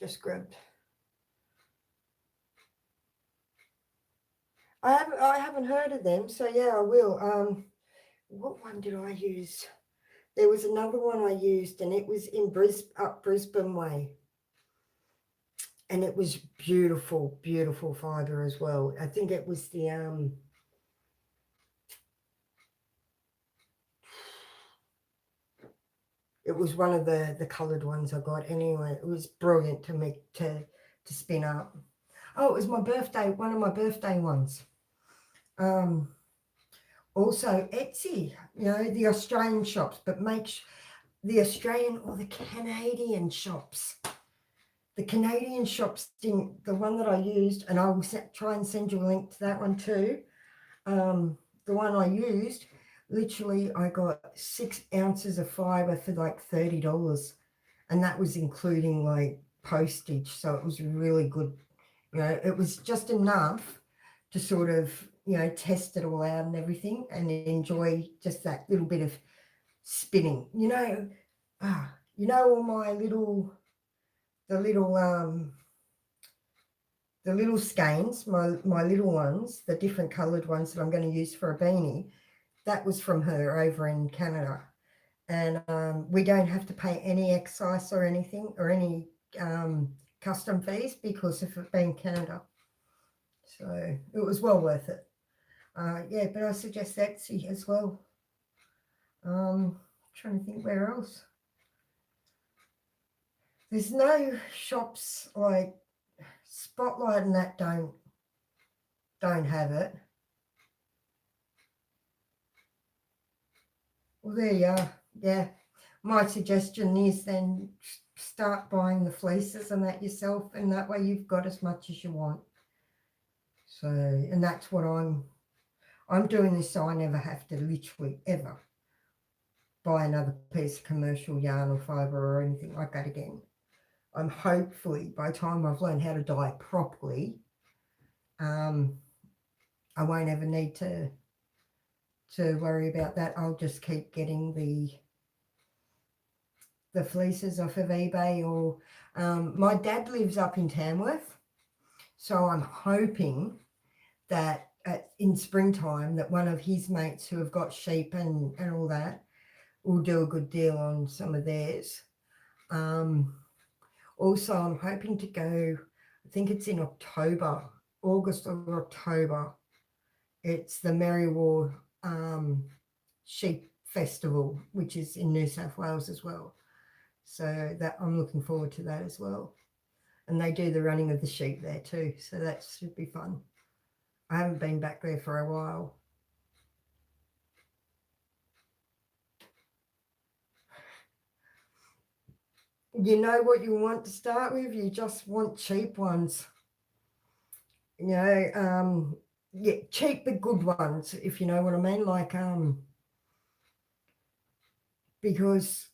Just grabbed. I haven't heard of them, so yeah, I will. What one did I use? There was another one I used, and it was in up Brisbane way. And it was beautiful, beautiful fibre as well. I think it was the it was one of the coloured ones I got. Anyway, it was brilliant to make to spin up. Oh, it was my birthday, one of my birthday ones. Also Etsy, the Australian shops, but the Australian or the Canadian shops. The Canadian shops, the one that I used, and I will try and send you a link to that one too. The one I used, literally I got 6 ounces of fibre for like $30, and that was including like postage, so it was really good. It was just enough to sort of test it all out and everything, and enjoy just that little bit of spinning. All my the little skeins, my little ones, the different coloured ones that I'm going to use for a beanie, that was from her over in Canada. And we don't have to pay any excise or anything, or any custom fees, because of it being Canada. So it was well worth it. Yeah, but I suggest Etsy as well. Trying to think where else. There's no shops like Spotlight and that don't have it. Well, there you are. Yeah, my suggestion is then start buying the fleeces and that yourself, and that way you've got as much as you want. So, and that's what I'm doing this, so I never have to literally ever buy another piece of commercial yarn or fibre or anything like that again. I'm hopefully, by the time I've learned how to dye properly, I won't ever need to worry about that. I'll just keep getting the fleeces off of eBay, or my dad lives up in Tamworth, so I'm hoping that in springtime that one of his mates who have got sheep and all that will do a good deal on some of theirs. Also, I'm hoping to go, I think it's in October, August or October. It's the Merriwa Sheep Festival, which is in New South Wales as well. So that I'm looking forward to that as well. And they do the running of the sheep there too. So that should be fun. I haven't been back there for a while. You know what you want to start with? You just want cheap ones. You know, yeah, cheap but good ones, if you know what I mean. Like, because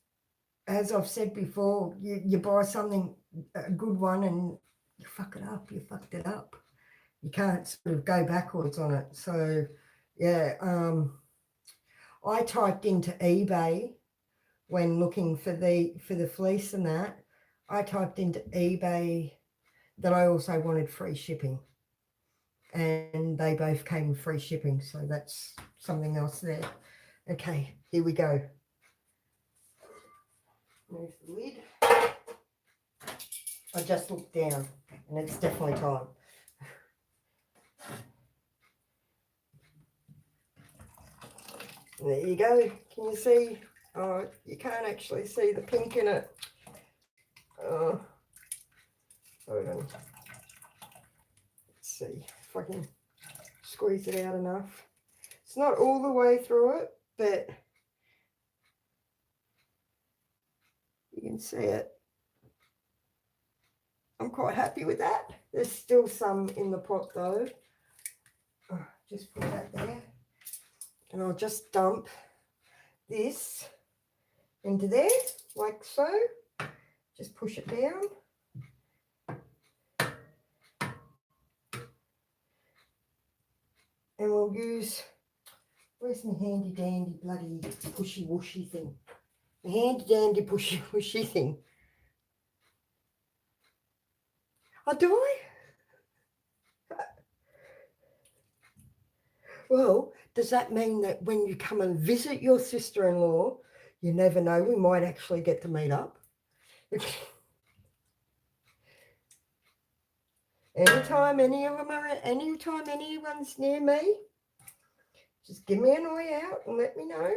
as I've said before, you buy something, a good one, and you fuck it up. You fucked it up. You can't sort of go backwards on it. So, yeah, I typed into eBay when looking for the fleece and that. I typed into eBay that I also wanted free shipping, and they both came with free shipping. So that's something else there. Okay, here we go. Move the lid. I just looked down and it's definitely time. There you go. Can you see? Oh, you can't actually see the pink in it. Oh, hold on. Let's see if I can squeeze it out enough. It's not all the way through it, but you can see it. I'm quite happy with that. There's still some in the pot though. Oh, just put that there. And I'll just dump this into there, like so. Just push it down. And we'll use, where's my handy dandy bloody pushy whooshy thing? My handy dandy pushy whooshy thing. Oh, do I? Well, does that mean that when you come and visit your sister-in-law, you never know, we might actually get to meet up? Anytime anyone's near me, just give me an eye out and let me know.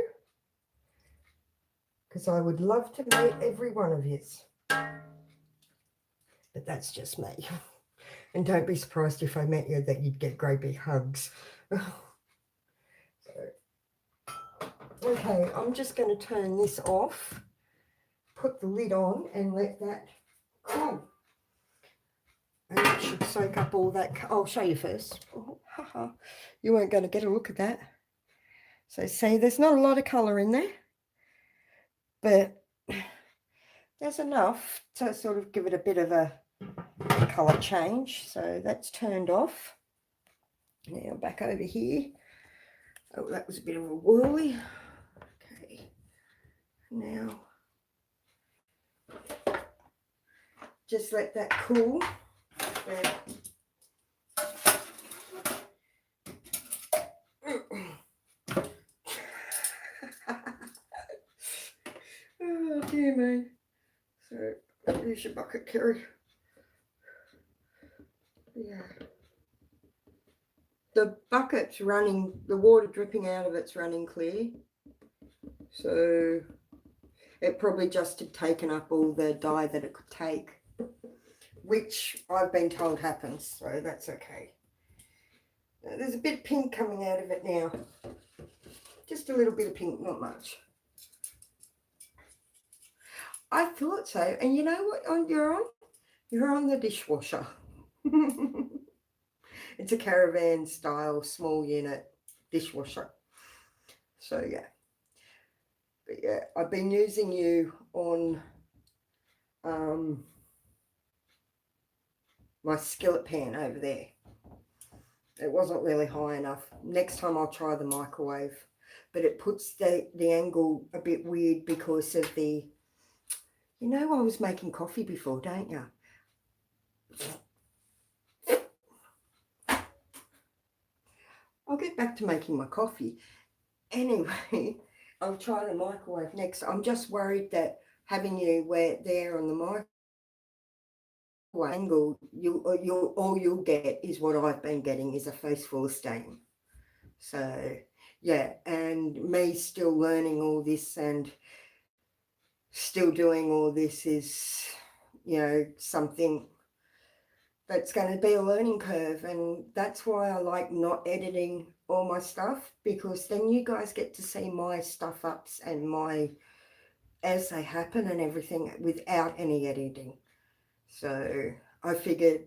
Because I would love to meet every one of you. But that's just me. And don't be surprised if I met you that you'd get great big hugs. Okay, I'm just going to turn this off, put the lid on and let that cool. And it should soak up all that. I'll show you first. Oh, haha. You weren't going to get a look at that. So see, there's not a lot of colour in there, but there's enough to sort of give it a bit of a colour change. So that's turned off. Now back over here. Oh, that was a bit of a whirly. Okay. Now just let that cool. Oh dear me. So use your bucket, Kerry. Yeah. The bucket's running, the water dripping out of it's running clear. So it probably just had taken up all the dye that it could take, which I've been told happens, so that's okay. Now, there's a bit of pink coming out of it now. Just a little bit of pink, not much. I thought so. And you know what you're on? You're on the dishwasher. It's a caravan style small unit dishwasher. So yeah. But yeah, I've been using you on my skillet pan over there. It wasn't really high enough. Next time I'll try the microwave. But it puts the angle a bit weird because of the... You know I was making coffee before, don't you? I'll get back to making my coffee. Anyway, I'll try the microwave next. I'm just worried that having you there on the microwave angle, all you'll get is what I've been getting, is a face full of steam. So yeah, and me still learning all this and still doing all this is, you know, something that's going to be a learning curve. And that's why I like not editing all my stuff, because then you guys get to see my stuff ups and my as they happen and everything without any editing. So I figured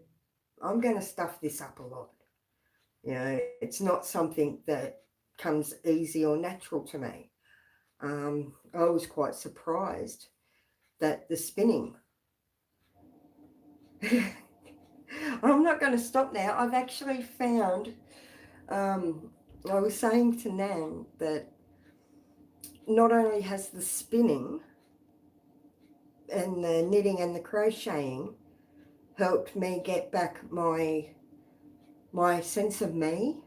I'm going to stuff this up a lot. You know, it's not something that comes easy or natural to me. I was quite surprised that the spinning... I'm not going to stop now. I've actually found, I was saying to Nan that not only has the spinning and the knitting and the crocheting helped me get back my sense of me,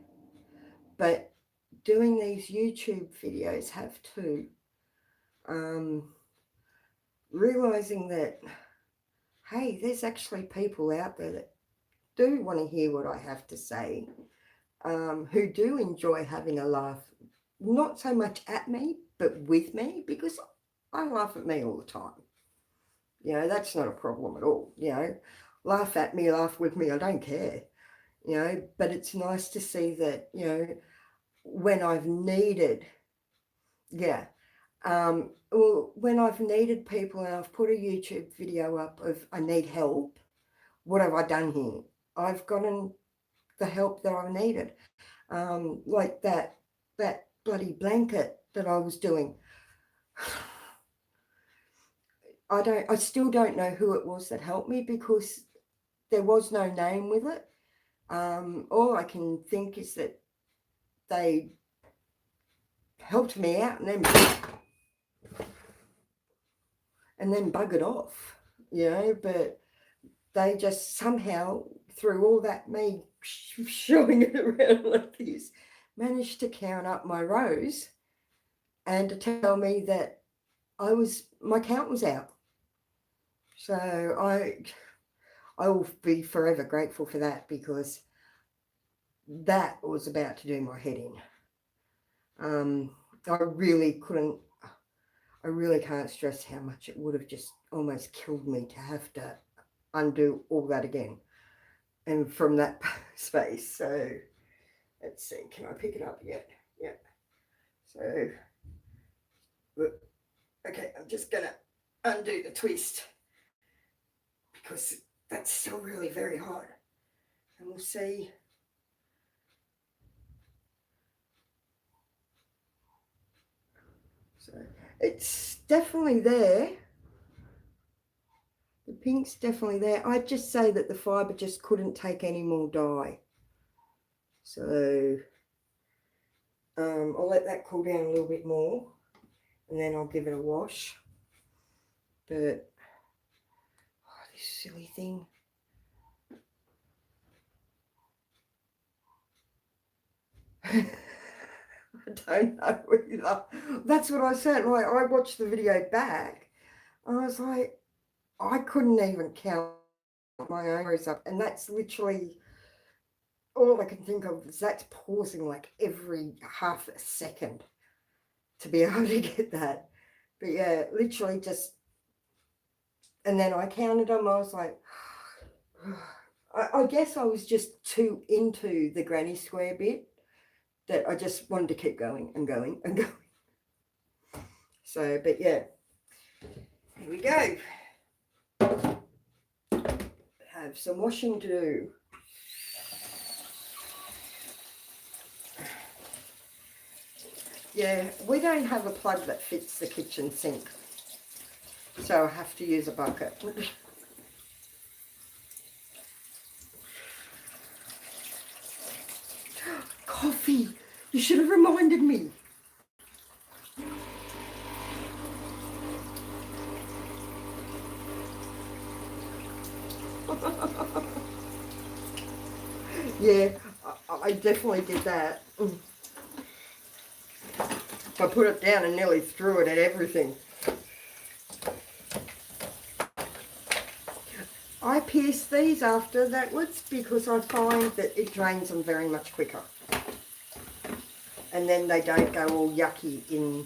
but doing these YouTube videos have too. Realizing that, hey, there's actually people out there that do want to hear what I have to say, who do enjoy having a laugh, not so much at me, but with me, because I laugh at me all the time. You know, that's not a problem at all. You know, laugh at me, laugh with me, I don't care. You know, but it's nice to see that, you know, when I've needed, when I've needed people and I've put a YouTube video up of I need help, what have I done here? I've gotten the help that I needed. Like that bloody blanket that I was doing. I still don't know who it was that helped me, because there was no name with it. All I can think is that they helped me out and then buggered off, you know, but they just somehow, through all that me showing it around like this, managed to count up my rows and to tell me that my count was out. So I will be forever grateful for that, because that was about to do my head in. I really can't stress how much it would have just almost killed me to have to undo all that again. And from that space. So let's see, can I pick it up yet? Yeah. So, okay, I'm just going to undo the twist, because that's still really very hot. And we'll see. So it's definitely there. The pink's definitely there. I'd just say that the fibre just couldn't take any more dye. So I'll let that cool down a little bit more, and then I'll give it a wash. But, oh, this silly thing. I don't know either. That's what I said. Like, I watched the video back, and I was like, I couldn't even count my own rows up, and that's literally all I can think of, is that's pausing like every half a second to be able to get that. But yeah, literally just, and then I counted them. I was like, I guess I was just too into the granny square bit that I just wanted to keep going and going and going. So, but yeah, here we go. Have some washing to do. Yeah, we don't have a plug that fits the kitchen sink, so I have to use a bucket. Coffee! You should have reminded me. Yeah, I definitely did that. I put it down and nearly threw it at everything. I pierce these after thatwards because I find that it drains them very much quicker. And then they don't go all yucky in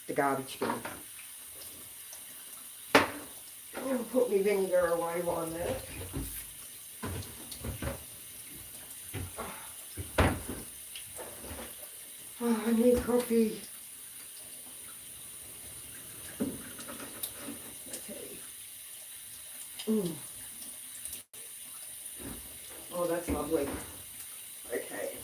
the garbage bin. I'll put my vinegar away while I'm at it. Oh, I need coffee. Okay. Oh, that's lovely. Okay.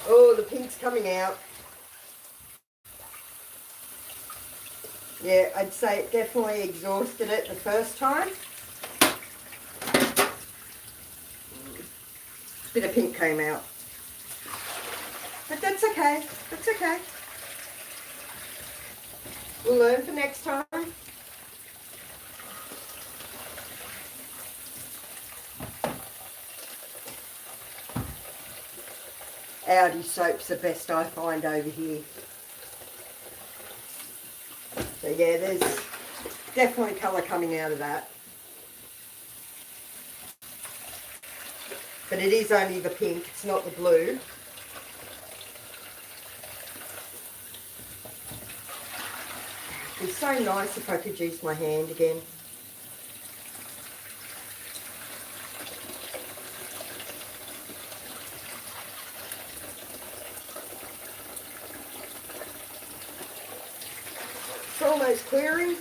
Oh, the pink's coming out. Yeah, I'd say it definitely exhausted it the first time. A bit of pink came out. But that's okay. That's okay. We'll learn for next time. Audi soap's the best I find over here. So yeah, there's definitely colour coming out of that. But it is only the pink, it's not the blue. It's so nice if I could use my hand again. It's almost clearing.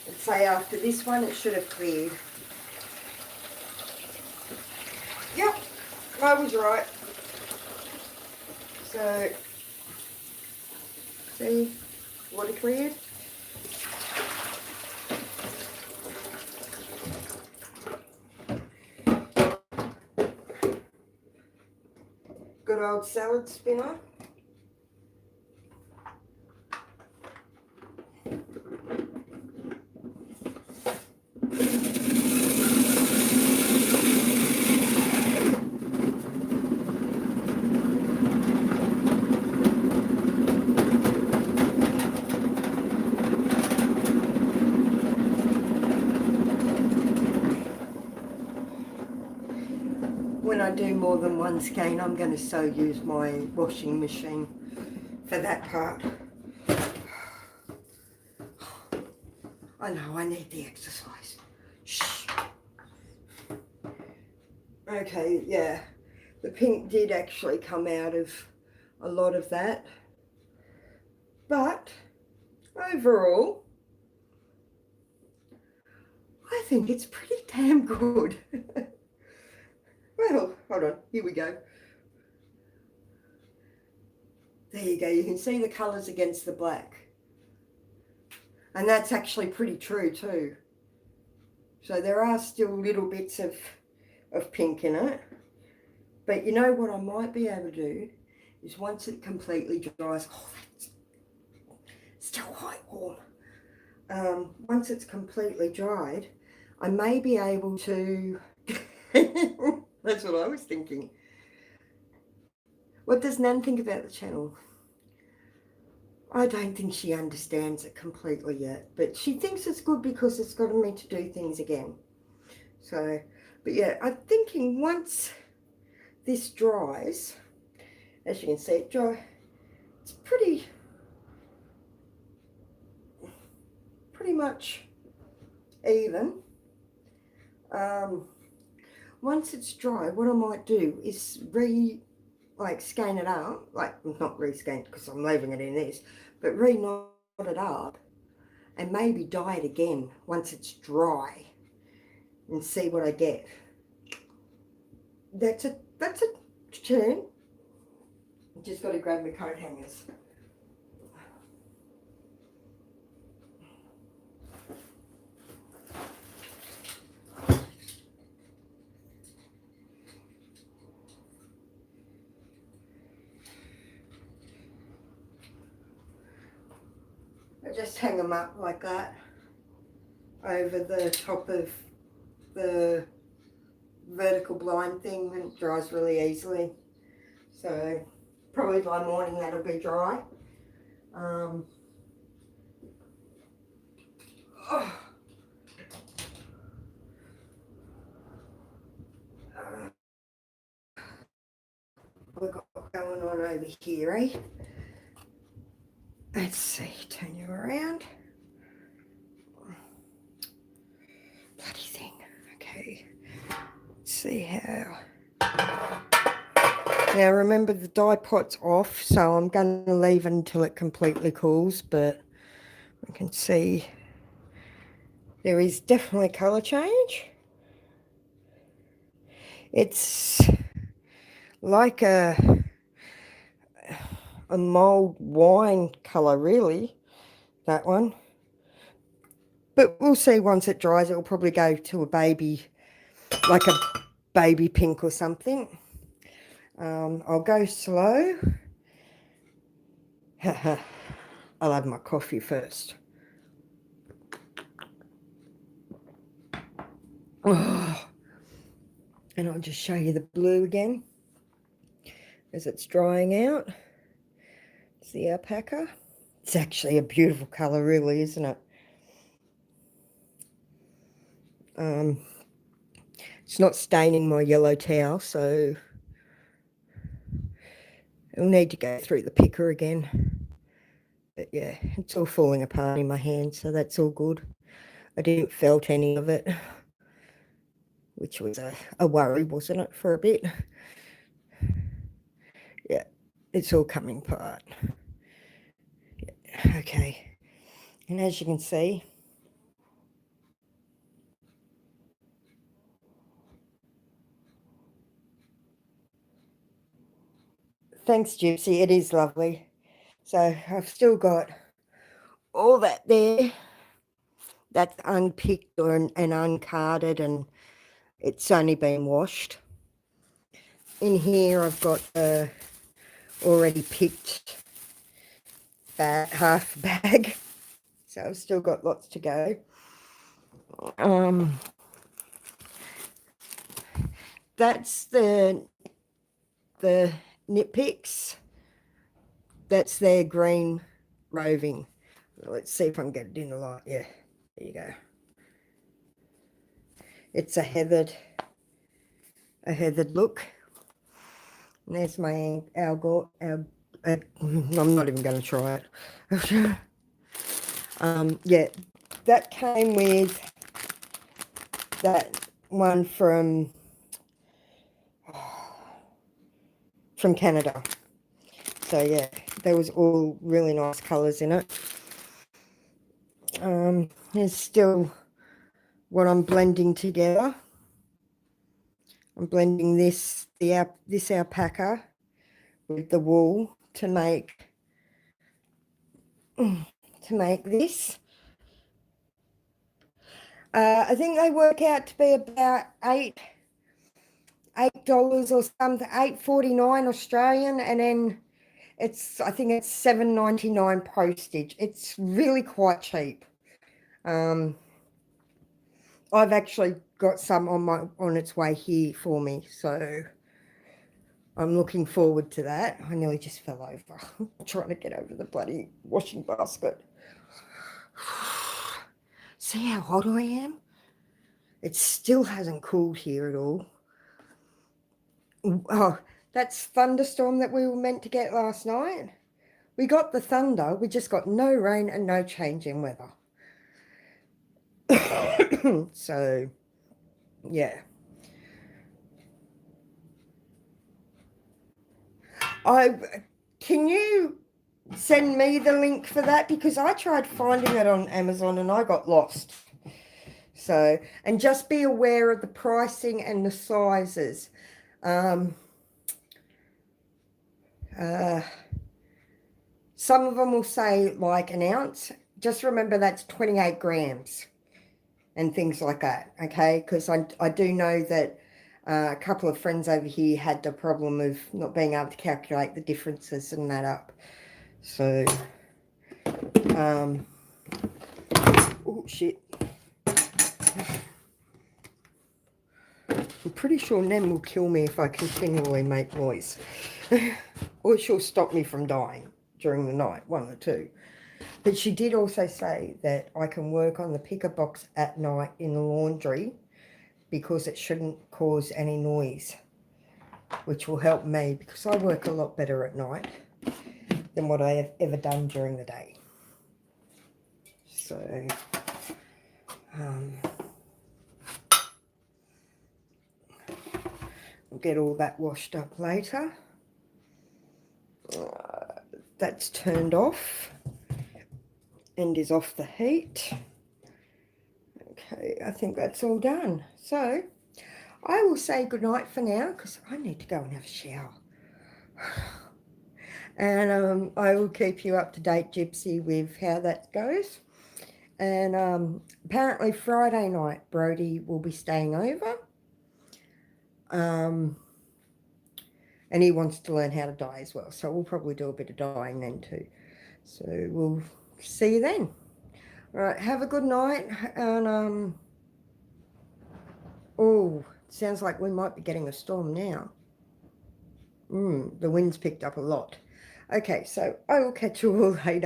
I'd say after this one it should have cleared. Yep, I was right. So, see, water cleared. Good old salad spinner. When I do more than one skein, I'm going to so use my washing machine for that part. I know, I need the exercise. Shh. Okay, yeah. The pink did actually come out of a lot of that. But overall, I think it's pretty damn good. Well, hold on, here we go. There you go, you can see the colours against the black. And that's actually pretty true too. So there are still little bits of pink in it. But you know what I might be able to do is once it completely dries, oh, that's still quite warm. Once it's completely dried, I may be able to, that's what I was thinking. What does Nan think about the channel? I don't think she understands it completely yet, but she thinks it's good because it's gotten me to do things again. So, but yeah, I'm thinking once this dries, as you can see it dry, it's pretty much even. Once it's dry, what I might do is scan it up, not rescan because I'm leaving it in this, but re-knot it up and maybe dye it again once it's dry and see what I get. That's a turn. Just got to grab my coat hangers. I just hang them up like that over the top of the vertical blind thing, and it dries really easily. So probably by morning that'll be dry. Oh. We've got going on over here, eh? Let's see, turn you around. Bloody thing. Okay. Let's see how. Now remember the dye pot's off, so I'm going to leave it until it completely cools, but I can see there is definitely colour change. It's like a mulled wine colour, really, that one. But we'll see once it dries. It'll probably go to a baby, like a baby pink or something. I'll go slow. I'll have my coffee first. Oh. And I'll just show you the blue again as it's drying out. It's the alpaca. It's actually a beautiful colour, really, isn't it? It's not staining my yellow towel, so it'll need to go through the picker again. But yeah, it's all falling apart in my hand, so that's all good. I didn't felt any of it, which was a worry, wasn't it, for a bit? Yeah, it's all coming apart. Yeah, okay, and as you can see, thanks, Gypsy, it is lovely. So I've still got all that there. That's unpicked and uncarded, and it's only been washed. In here I've got already picked half bag, so I've still got lots to go. That's the Nitpicks. That's their green roving. Let's see if I can get it in the light. Yeah, there you go. It's a heathered look. And there's my Algor. I'm not even going to try it. Yeah, that came with that one from Canada. So yeah, there was all really nice colours in it. There's still what I'm blending together. I'm blending this alpaca with the wool to make this. I think they work out to be about $8 or something, $8.49 Australian, and then I think it's $7.99 postage. It's really quite cheap. I've actually got some on its way here for me, so I'm looking forward to that. I nearly just fell over trying to get over the bloody washing basket. See how hot I am? It still hasn't cooled here at all. Oh, that's thunderstorm that we were meant to get last night. We got the thunder, we just got no rain and no change in weather. So Yeah. Can you send me the link for that? Because I tried finding it on Amazon and I got lost. So, and just be aware of the pricing and the sizes. Um, some of them will say like an ounce. Just remember that's 28 grams and things like that, okay? Because I do know that a couple of friends over here had the problem of not being able to calculate the differences and that up. So, oh shit. I'm pretty sure Nem will kill me if I continually make noise. Or she'll stop me from dying during the night, one of the two. But she did also say that I can work on the picker box at night in the laundry because it shouldn't cause any noise, which will help me because I work a lot better at night than what I have ever done during the day. So, I'll get all that washed up later. That's turned off and is off the heat. Okay, I think that's all done. So, I will say goodnight for now because I need to go and have a shower. And I will keep you up to date, Gypsy, with how that goes. And apparently Friday night, Brody will be staying over. And he wants to learn how to dye as well. So we'll probably do a bit of dyeing then too. So we'll see you then. All right, have a good night. And, oh, sounds like we might be getting a storm now. The wind's picked up a lot. Okay, so I will catch you all later.